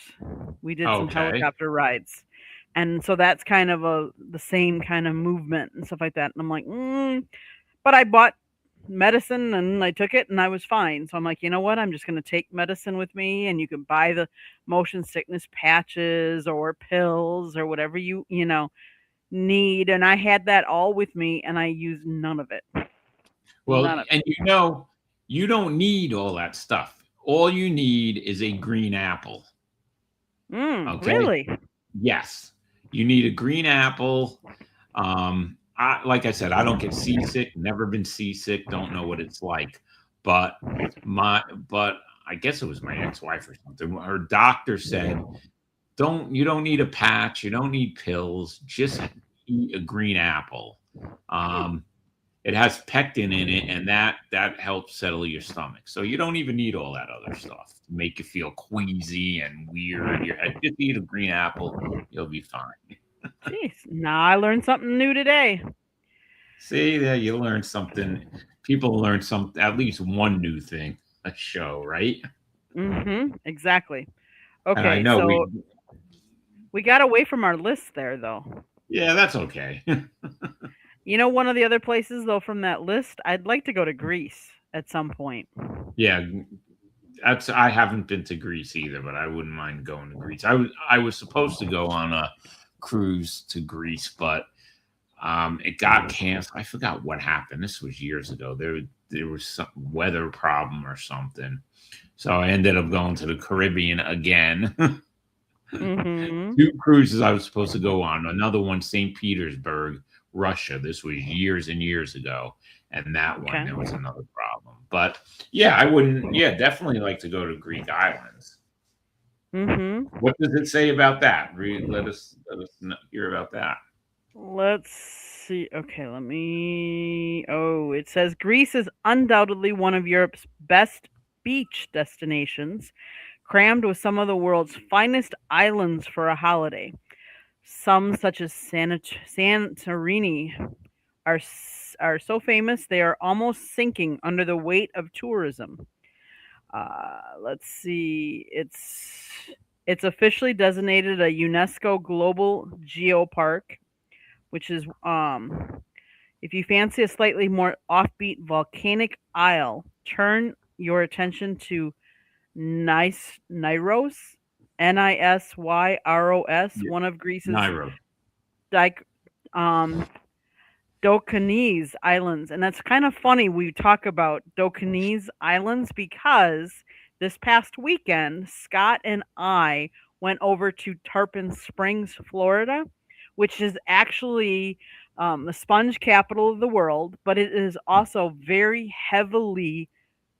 We did some Okay. helicopter rides. And so that's kind of the same kind of movement and stuff like that. And I'm like, but I bought medicine and I took it and I was fine. So I'm like, you know what? I'm just going to take medicine with me, and you can buy the motion sickness patches or pills or whatever need. And I had that all with me and I used none of it. Well, None of and you don't need all that stuff. All you need is a green apple. it. Okay. Really? Yes. You need a green apple. Like I said, I don't get seasick, never been seasick, don't know what it's like. But but I guess it was my ex-wife or something. Her doctor said, you don't need a patch, you don't need pills, just eat a green apple. Hmm. Um, it has pectin in it, and that helps settle your stomach. So you don't even need all that other stuff to make you feel queasy and weird. Just eat a green apple, you'll be fine. Jeez, now I learned something new today. See, there you learn something. People learn some at least one new thing a show, right? Exactly. And I Okay, know so we got away from our list there, though. yeah, that's okay. You know, one of the other places, though, from that list, I'd like to go to Greece at some point. Yeah, I haven't been to Greece either, but I wouldn't mind going to Greece. I was supposed to go on a cruise to Greece, but it got canceled. I forgot what happened. This was years ago. There was some weather problem or something, so I ended up going to the Caribbean again. Mm-hmm. 2 cruises I was supposed to go on. Another one, St. Petersburg, Russia. This was years and years ago, and that one Okay. there was another problem. But yeah, I wouldn't. Yeah, definitely like to go to Greek islands. Mm-hmm. What does it say about that? Let us hear about that. Let's see. Okay, let me. Oh, it says Greece is undoubtedly one of Europe's best beach destinations, crammed with some of the world's finest islands for a holiday. Some, such as Santorini, are so famous they are almost sinking under the weight of tourism. Let's see. It's officially designated a UNESCO Global Geopark, which is if you fancy a slightly more offbeat volcanic isle, turn your attention to Nisyros, Nisyros, Yeah, one of Greece's Nairo. like um Dokanese Islands. And that's kind of funny we talk about Dokanese Islands because this past weekend, Scott and I went over to Tarpon Springs, Florida, which is actually the sponge capital of the world, but it is also very heavily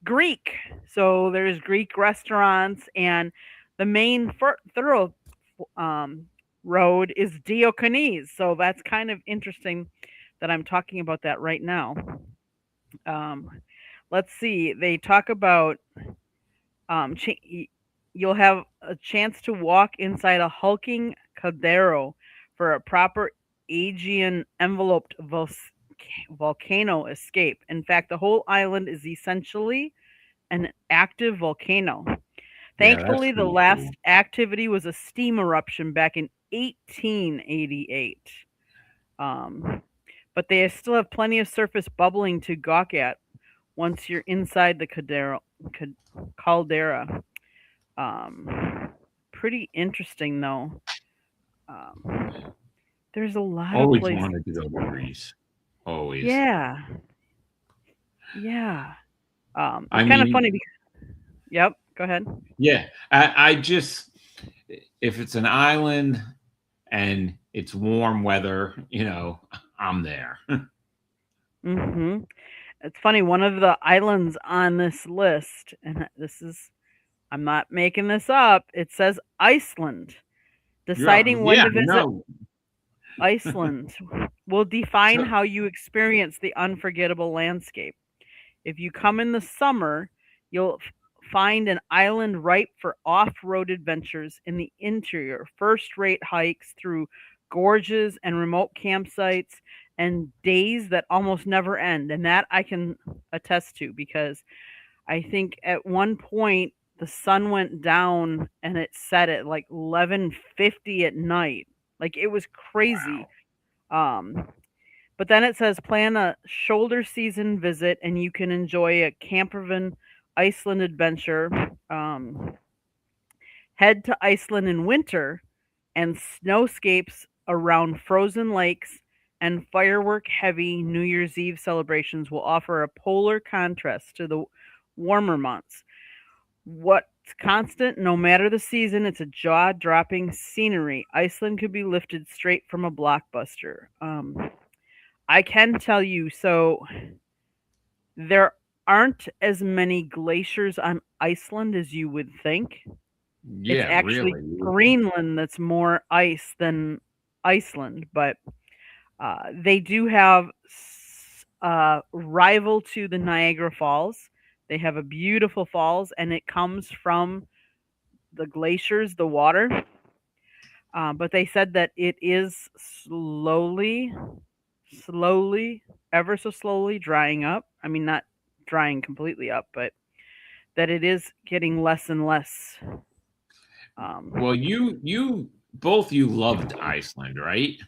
Greek. So there's Greek restaurants, and the main thorough um, road is Diokanese. So that's kind of interesting that I'm talking about that right now. Um, let's see. They talk about you'll have a chance to walk inside a hulking caldero for a proper Aegean enveloped volcano escape. In fact, the whole island is essentially an active volcano. Yeah, that's Thankfully, the pretty last cool. activity was a steam eruption back in 1888. Um, but they still have plenty of surface bubbling to gawk at once you're inside the caldera. Pretty interesting, though. Um, there's a lot of Always places. wanted to go to Greece. Always. Yeah, yeah. I It's kind of mean, funny because. Yep. Go ahead. yeah, I just if it's an island and it's warm weather, I'm there. Hmm. It's funny. One of the islands on this list, and this is, I'm not making this up. It says Iceland. Yeah, Deciding when yeah, to visit no. Iceland will define So, how you experience the unforgettable landscape. If you come in the summer, you'll find an island ripe for off road adventures in the interior, first rate hikes through gorges and remote campsites, and days that almost never end. And that I can attest to because I think at one point the sun went down and it set at like 11:50 at night. Like it was crazy. wow. Um, but then it says plan a shoulder season visit and you can enjoy a Campervan Iceland adventure. Head to Iceland in winter and snowscapes around frozen lakes and firework heavy New Year's Eve celebrations will offer a polar contrast to the warmer months. What's constant, no matter the season, it's a jaw dropping scenery. Iceland could be lifted straight from a blockbuster. I can tell you, so there aren't as many glaciers on Iceland as you would think. It's Yeah, actually really. Greenland that's more ice than Iceland, but they do have rival to the Niagara Falls. They have a beautiful falls, and it comes from the glaciers, the water. But they said that it is slowly, ever so slowly drying up. I mean, not drying completely up, but that it is getting less and less. Well, you both you loved Iceland, right?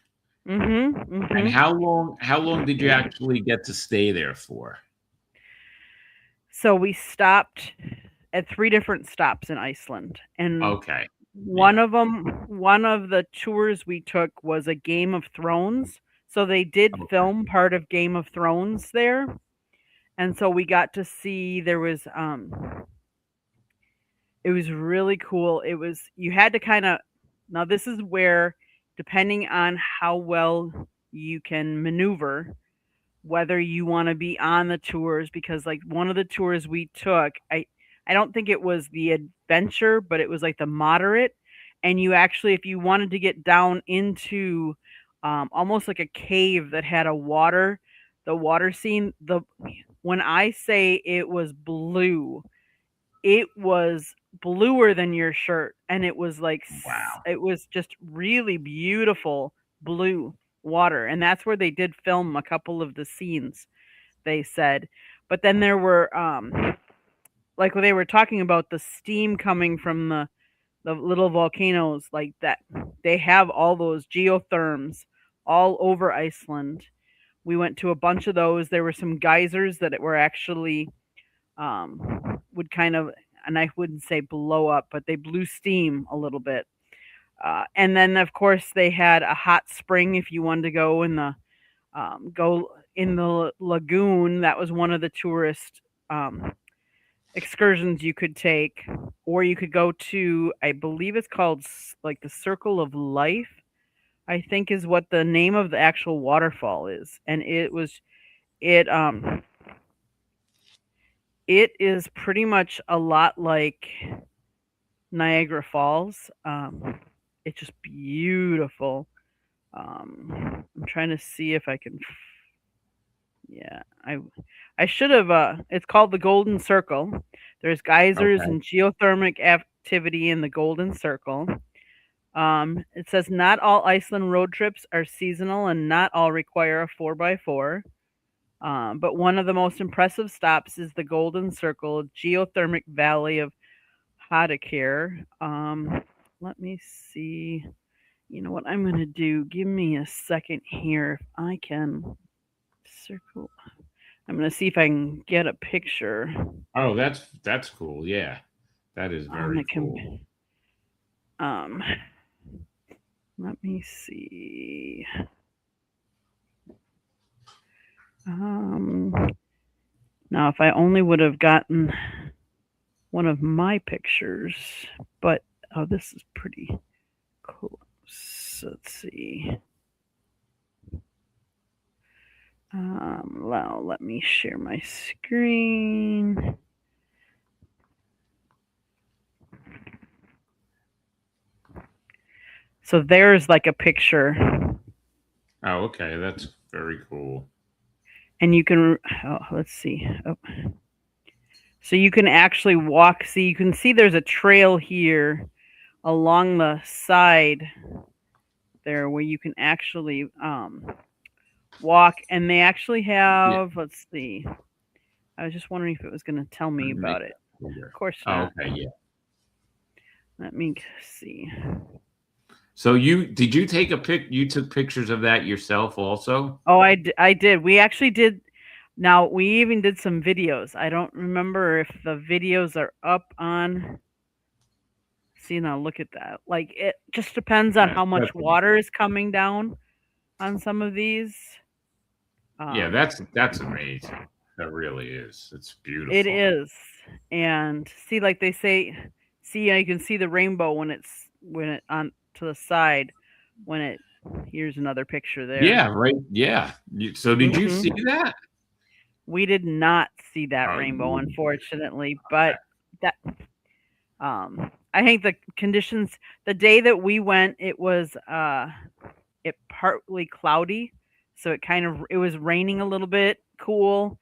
And Mm-hmm. how long did you actually get to stay there for? So we stopped at three different stops in Iceland, and Okay. one Yeah. of them, one of the tours we took was a Game of Thrones. So they did Okay. film part of Game of Thrones there, and so we got to see there was it was really cool. It was you had to kind of now this is where depending on how well you can maneuver whether you want to be on the tours because like one of the tours we took I don't think it was the adventure but it was like the moderate and you actually if you wanted to get down into almost like a cave that had the water scene the when I say it was blue it was bluer than your shirt and it was like Wow. it was just really beautiful blue water and that's where they did film a couple of the scenes they said but then there were like when they were talking about the steam coming from the little volcanoes like that they have all those geotherms all over Iceland we went to a bunch of those there were some geysers that were actually would kind of, and I wouldn't say blow up, but they blew steam a little bit. And then, of course, they had a hot spring if you wanted to go in the lagoon. That was one of the tourist excursions you could take, or you could go to, I believe it's called like the Circle of Life. I think is what the name of the actual waterfall is, and it it is pretty much a lot like Niagara Falls. It's just beautiful. I'm trying to see if I can. Yeah, I should have. It's called the Golden Circle. There's geysers Okay. and geothermic activity in the Golden Circle. It says not all Iceland road trips are seasonal and not all require a 4x4. But one of the most impressive stops is the Golden Circle geothermic valley of Hadakir. Let me see. You know what I'm going to do? Give me a second here. If I can circle. I'm going to see if I can get a picture Oh, that's cool. Yeah. That is on very the cool. um let me see. Um Now if I only would have gotten one of my pictures, but oh this is pretty close. Let's see. Well, let me share my screen. So there's like a picture, Oh, okay. That's very cool. and you can. Oh, let's see. Oh. So you can actually walk. See, you can see there's a trail here along the side there where you can actually walk, and they actually Yeah. have. Let's see. I was just wondering if it was going to tell Let me me make about it. that bigger. Of course Oh, not. okay. Yeah. Let me see. So did you take a pic? You took pictures of that yourself also? Oh, I did. We actually did. Now, we even did some videos. I don't remember if the videos are up on. See, now look at that. Like, it just depends on how much That's water is coming down on some of these. yeah. Um, That's amazing. That really is. It's it beautiful. is. And see, like they say, see, you can see the rainbow when it on to the side when it. Here's another picture there. Yeah. Right. Yeah. So did you see Hmm. that? We did not see that Oh, rainbow, you. unfortunately, but that I think the conditions the day that we went, it was it partly cloudy, so it was raining a little bit cool.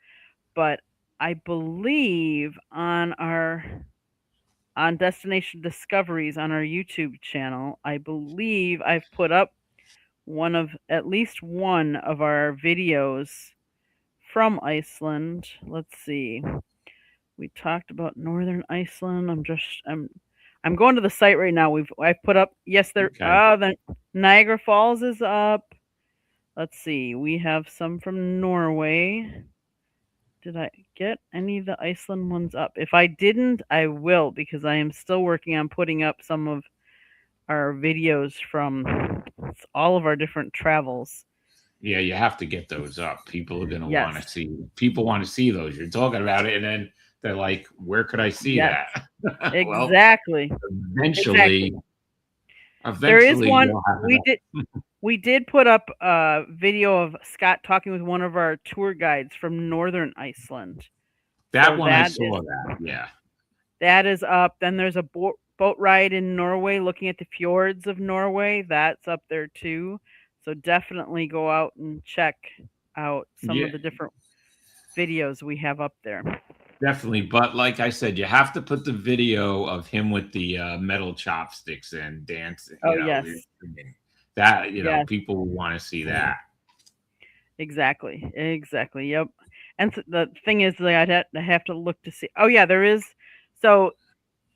But I believe on Destination Discoveries on our YouTube channel, I believe I've put up at least one of our videos from Iceland. Let's see. We talked about Northern Iceland. I'm going to the site right now. I've put up, yes, the Niagara Falls is up. Let's see. We have some from Norway. Did I get any of the Iceland ones up? If I didn't, I will, because I am still working on putting up some of our videos from all of our different travels. Yeah, you have to get those up. People are going to want to see. People want to see those. You're talking about it, and then they're like, "Where could I see that?" Exactly. Eventually, there is one. We did put up a video of Scott talking with one of our tour guides from Northern Iceland. I saw that. Yeah, that is up. Then there's a boat ride in Norway, looking at the fjords of Norway. That's up there too. So definitely go out and check out some of the different videos we have up there. Definitely. But like I said, you have to put the video of him with the metal chopsticks and dancing. Yes. That, people will want to see that. Exactly. Yep. And the thing is, I'd have to look to see. Oh, yeah, there is. So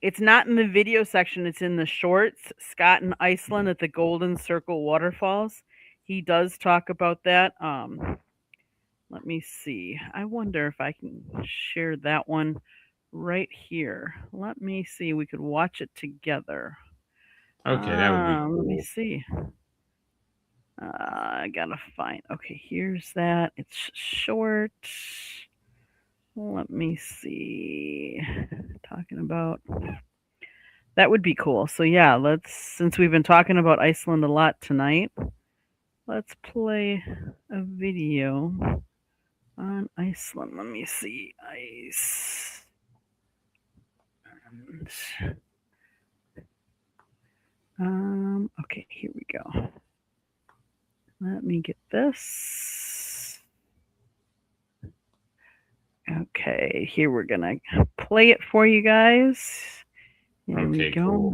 it's not in the video section. It's in the shorts. Scott in Iceland at the Golden Circle Waterfalls. He does talk about that. Let me see. I wonder if I can share that one right here. Let me see. We could watch it together. Okay, that would be cool. Let me see. I gotta find. Okay, here's that. It's short. Let me see. Talking about that would be cool. So yeah, since we've been talking about Iceland a lot tonight, let's play a video on Iceland. Let me see. Okay, here we go. Let me get this. Okay, here we're gonna play it for you guys. Here we go. Cool.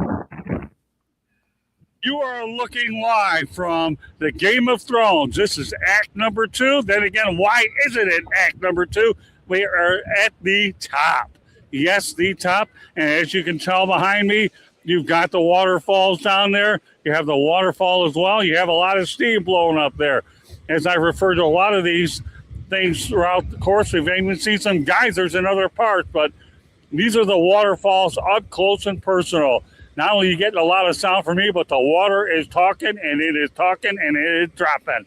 You are looking live from the Game of Thrones. This is act number 2. Then again, why isn't it act number 2? We are at the top. Yes, the top. And as you can tell behind me, you've got the waterfalls down there. You have the waterfall as well. You have a lot of steam blowing up there. As I referred to a lot of these things throughout the course, we've even seen some geysers in other parts, but these are the waterfalls up close and personal. Not only are you getting a lot of sound from me, but the water is talking, and it is talking, and it is dropping.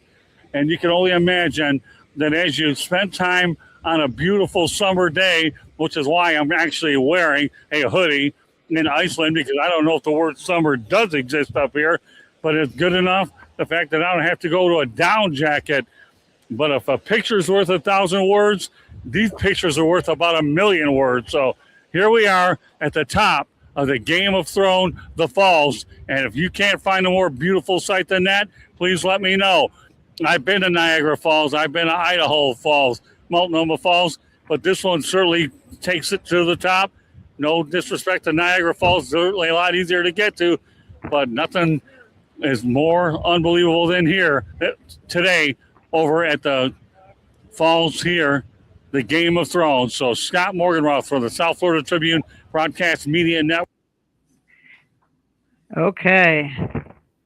And you can only imagine that as you spend time on a beautiful summer day, which is why I'm actually wearing a hoodie in Iceland, because I don't know if the word summer does exist up here, but it's good enough. The fact that I don't have to go to a down jacket. But if a picture's worth 1,000 words, these pictures are worth about 1,000,000 words. So here we are at the top of the Game of Thrones, the falls. And if you can't find a more beautiful sight than that, please let me know. I've been to Niagara Falls. I've been to Idaho Falls, Multnomah Falls, but this one certainly takes it to the top. No disrespect to Niagara Falls, certainly a lot easier to get to, but nothing is more unbelievable than here today over at the falls here, the Game of Thrones. So Scott Morgenroth from the South Florida Tribune Broadcast Media Network. Okay.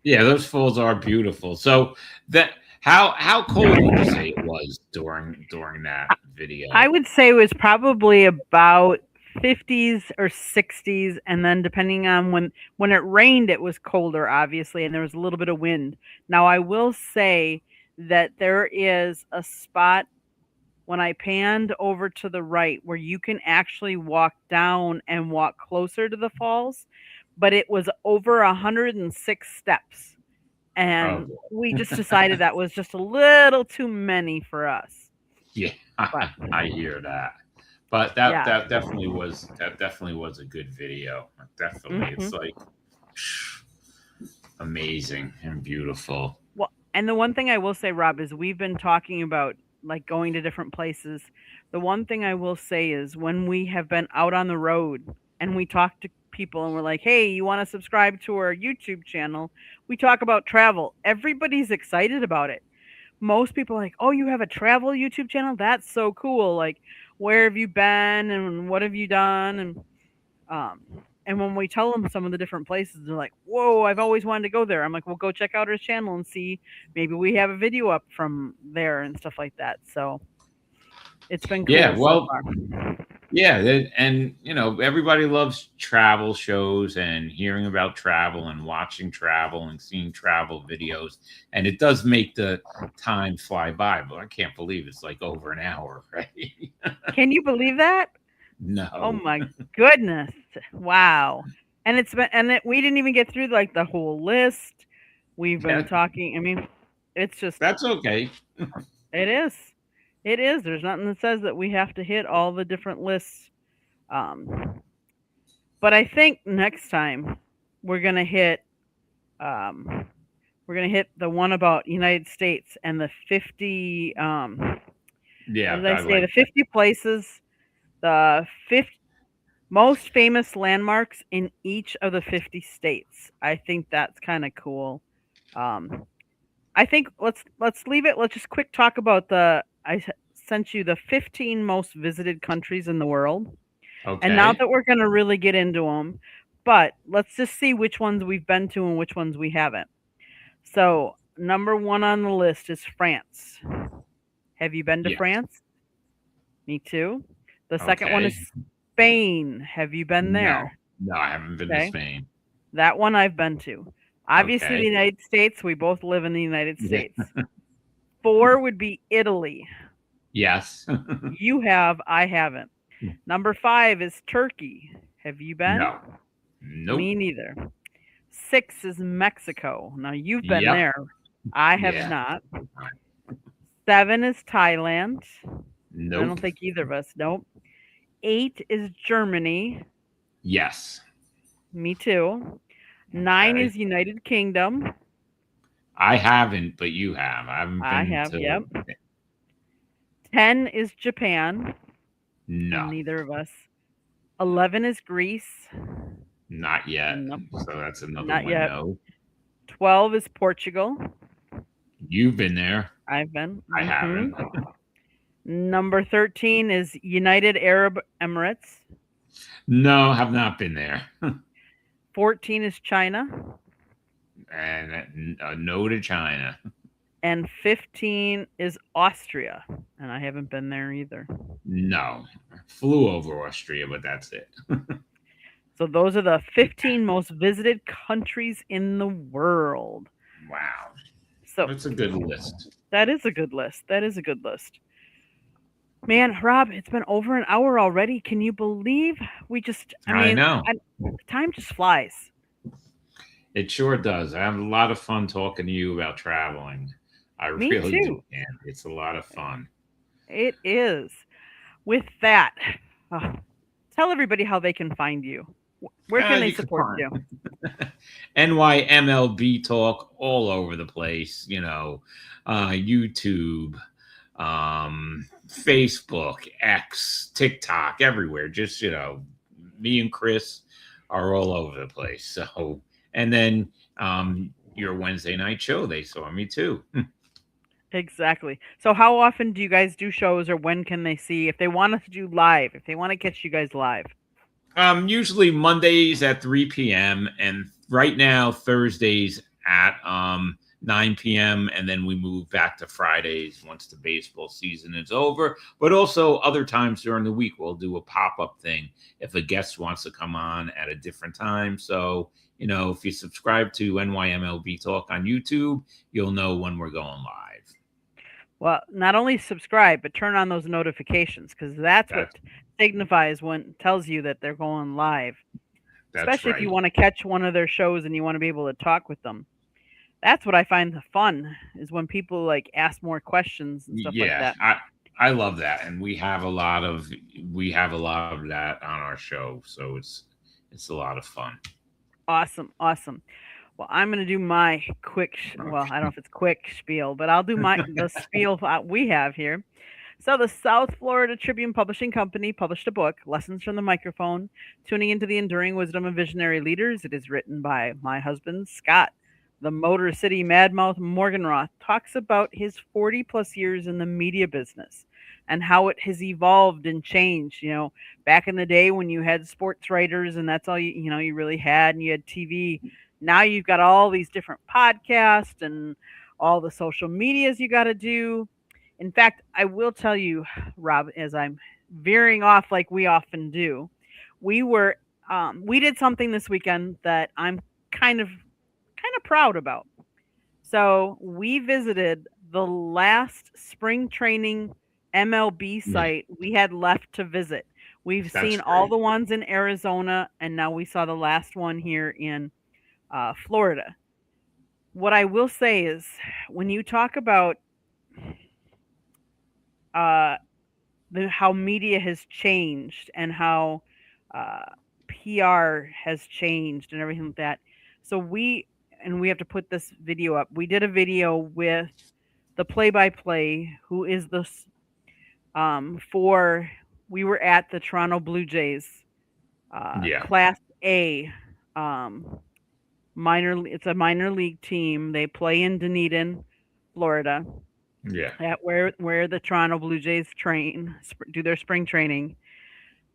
Yeah, those falls are beautiful. So that how cold would you say it was during that video? I would say it was probably about 50s or 60s, and then depending on when it rained, it was colder, obviously, and there was a little bit of wind. Now, I will say that there is a spot when I panned over to the right where you can actually walk down and walk closer to the falls, but it was over 106 steps. And we just decided that was just a little too many for us. Yeah, I hear that. But that definitely was a good video. Definitely. It's like amazing and beautiful. Well, and the one thing I will say, Rob, is we've been talking about like going to different places. The one thing I will say is when we have been out on the road and we talk to people and we're like, "Hey, you want to subscribe to our YouTube channel?" We talk about travel. Everybody's excited about it. Most people are like, "Oh, you have a travel YouTube channel? That's so cool. Like, where have you been and what have you done?" Um and when we tell them some of the different places, they're like, "Whoa, I've always wanted to go there." I'm like, "Well, go check out our channel and see. Maybe we have a video up from there and stuff like that." So it's been cool Yeah, so well, far. yeah, and everybody loves travel shows and hearing about travel and watching travel and seeing travel videos, and it does make the time fly by. But I can't believe it's like over an hour, right? Can you believe that? Oh No. my goodness. Wow. And it's been we didn't even get through like the whole list. We've been Yeah, talking. I mean, it's just that's okay. it is. It is. There's nothing that says that we have to hit all the different lists. Um but I think next time we're going to hit um we're going to hit the one about United States and the 50 what Yeah, did I I say? The like that. 50 places, the 50 most famous landmarks in each of the 50 states. I think that's kind of cool. Um, I think let's leave it. Let's just quick talk about sent you the 15 most visited countries in the world. And now Okay. that we're going to really get into them, but let's just see which ones we've been to and which ones we haven't. So, number 1 on the list is France. Have you been to Yeah. France? Me too. The second one Okay. is Spain. Have you been No. there? No, I haven't been to Okay. Spain. That one I've been to. Obviously, the Okay. United States. We both live in the United Yeah. States. 4 would be Italy. Yes. You have, I haven't. Number 5 is Turkey. Have you been? No. Nope. Me neither. 6 is Mexico. Now, you've been Yep. there. I have Yeah. not. 7 is Thailand. I don't Nope. think either of us. Nope. 8 is Germany. Yes. Me too. 9 Okay. is United Kingdom. I haven't, but you have. I haven't I been have, to. yep. 10 is Japan. No, Neither of us. 11 is Greece. not yet. Nope. So that's another Not one. yet. No, 12 is Portugal. you've been there. I've been. I haven't. Number 13 is United Arab Emirates. No, have not been there. 14 is China. And no to China. And 15 is Austria. And I haven't been there either. No, flew over Austria, but that's it. So those are the 15 most visited countries in the world. Wow, So that's a good list. that is a good list. That is a good list. Man, Rob, it's been over an hour already. Can you believe we just, I know. time just flies. It sure does. I have a lot of fun talking to you about traveling. I Me really too. do, man. It's a lot of fun. It is. With that, tell everybody how they can find you. Where can they You can support you? NYMLB talk all over the place, YouTube, Facebook, X, TikTok, everywhere. Just, me and Chris are all over the place. So, and then your Wednesday night show, they saw me too. Exactly. So how often do you guys do shows, or when can they see if they want us to do live, if they want to catch you guys live? Usually Mondays at 3 p.m. and right now Thursdays at 9 p.m. and then we move back to Fridays once the baseball season is over. But also other times during the week we'll do a pop-up thing if a guest wants to come on at a different time. So, if you subscribe to NYMLB Talk on YouTube, you'll know when we're going live. Well, not only subscribe, but turn on those notifications, because that's what signifies when tells you that they're going live. Especially if you want to catch one of their shows and you want to be able to talk with them. That's what I find the fun is when people like ask more questions and stuff like that. I love that, and we have a lot of that on our show, so it's a lot of fun. Awesome. Well, I'm going to do my quick, well, I don't know if it's quick spiel, but I'll do the spiel we have here. So, the South Florida Tribune Publishing Company published a book, Lessons from the Microphone, Tuning into the Enduring Wisdom of Visionary Leaders. It is written by my husband, Scott. The Motor City Madmouth Morgenroth talks about his 40 plus years in the media business and how it has evolved and changed. You know, back in the day when you had sports writers and that's all you really had, and you had TV. Now you've got all these different podcasts and all the social medias you got to do. In fact, I will tell you, Rob, as I'm veering off like we often do, we did something this weekend that I'm kind of proud about. So we visited the last spring training MLB site we had left to visit. We've seen all the ones in Arizona, and now we saw the last one here in Florida. What I will say is, when you talk about how media has changed and how PR has changed and everything like that, so we have to put this video up. We did a video with the play-by-play, who is the we were at the Toronto Blue Jays Class A it's a minor league team. They play in Dunedin, Florida. Yeah. At where the Toronto Blue Jays do their spring training.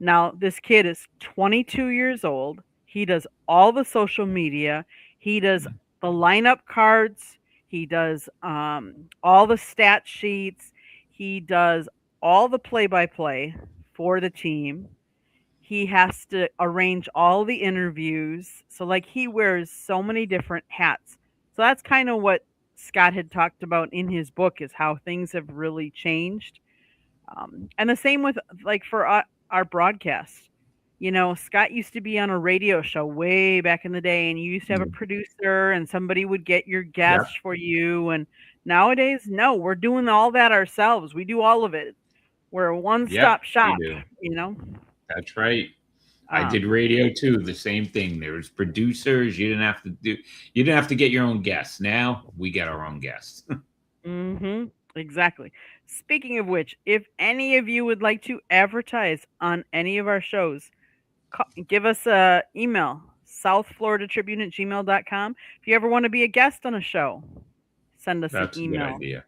Now, this kid is 22 years old. He does all the social media. He does the lineup cards. He does all the stat sheets. He does all the play-by-play for the team. He has to arrange all the interviews. So, like, he wears so many different hats. So that's kind of what Scott had talked about in his book, is how things have really changed. And the same with, like, for our broadcast. You know, Scott used to be on a radio show way back in the day, and you used to have a producer and somebody would get your guests for you. And nowadays, no, we're doing all that ourselves. We do all of it. We're a one-stop shop, you know? That's right. I did radio too. The same thing. There was producers. You didn't have to get your own guests. Now we get our own guests. Exactly. Speaking of which, if any of you would like to advertise on any of our shows, give us an email, southfloridatribune@gmail.com. If you ever want to be a guest on a show, send us an email. That's a good idea.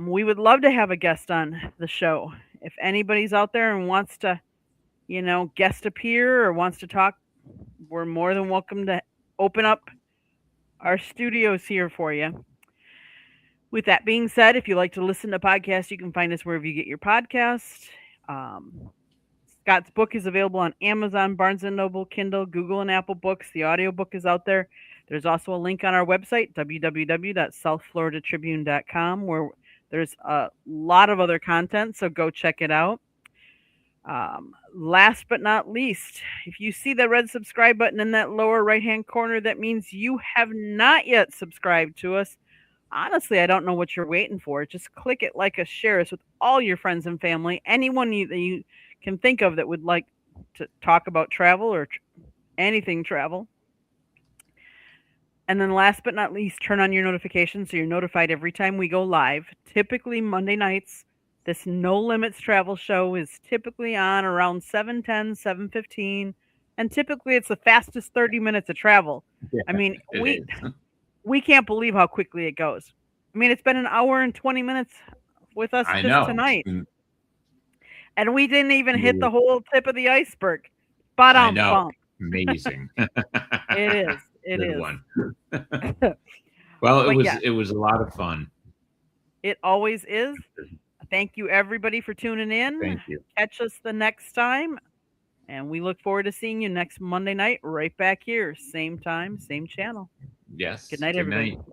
We would love to have a guest on the show. If anybody's out there and wants to, guest appear or wants to talk, we're more than welcome to open up our studios here for you. With that being said, if you like to listen to podcasts, you can find us wherever you get your podcasts. Scott's book is available on Amazon, Barnes & Noble, Kindle, Google, and Apple Books. The audiobook is out there. There's also a link on our website, www.southfloridatribune.com, where there's a lot of other content, so go check it out. Last but not least, if you see the red subscribe button in that lower right-hand corner, that means you have not yet subscribed to us. Honestly, I don't know what you're waiting for. Just click it, like us, share us with all your friends and family, anyone that you can think of that would like to talk about travel or anything travel. And then last but not least, turn on your notifications so you're notified every time we go live. Typically Monday nights. This No Limits travel show is typically on around 7:10, 7:15, and typically it's the fastest 30 minutes of travel. Yeah, I mean, we can't believe how quickly it goes. I mean, it's been an hour and 20 minutes with us tonight. And we didn't even hit the whole tip of the iceberg. But I know. Amazing. It is. It Good is. One. Well, it was a lot of fun. It always is. Thank you, everybody, for tuning in. Thank you. Catch us the next time. And we look forward to seeing you next Monday night right back here. Same time, same channel. Yes. Good night, everybody. Night.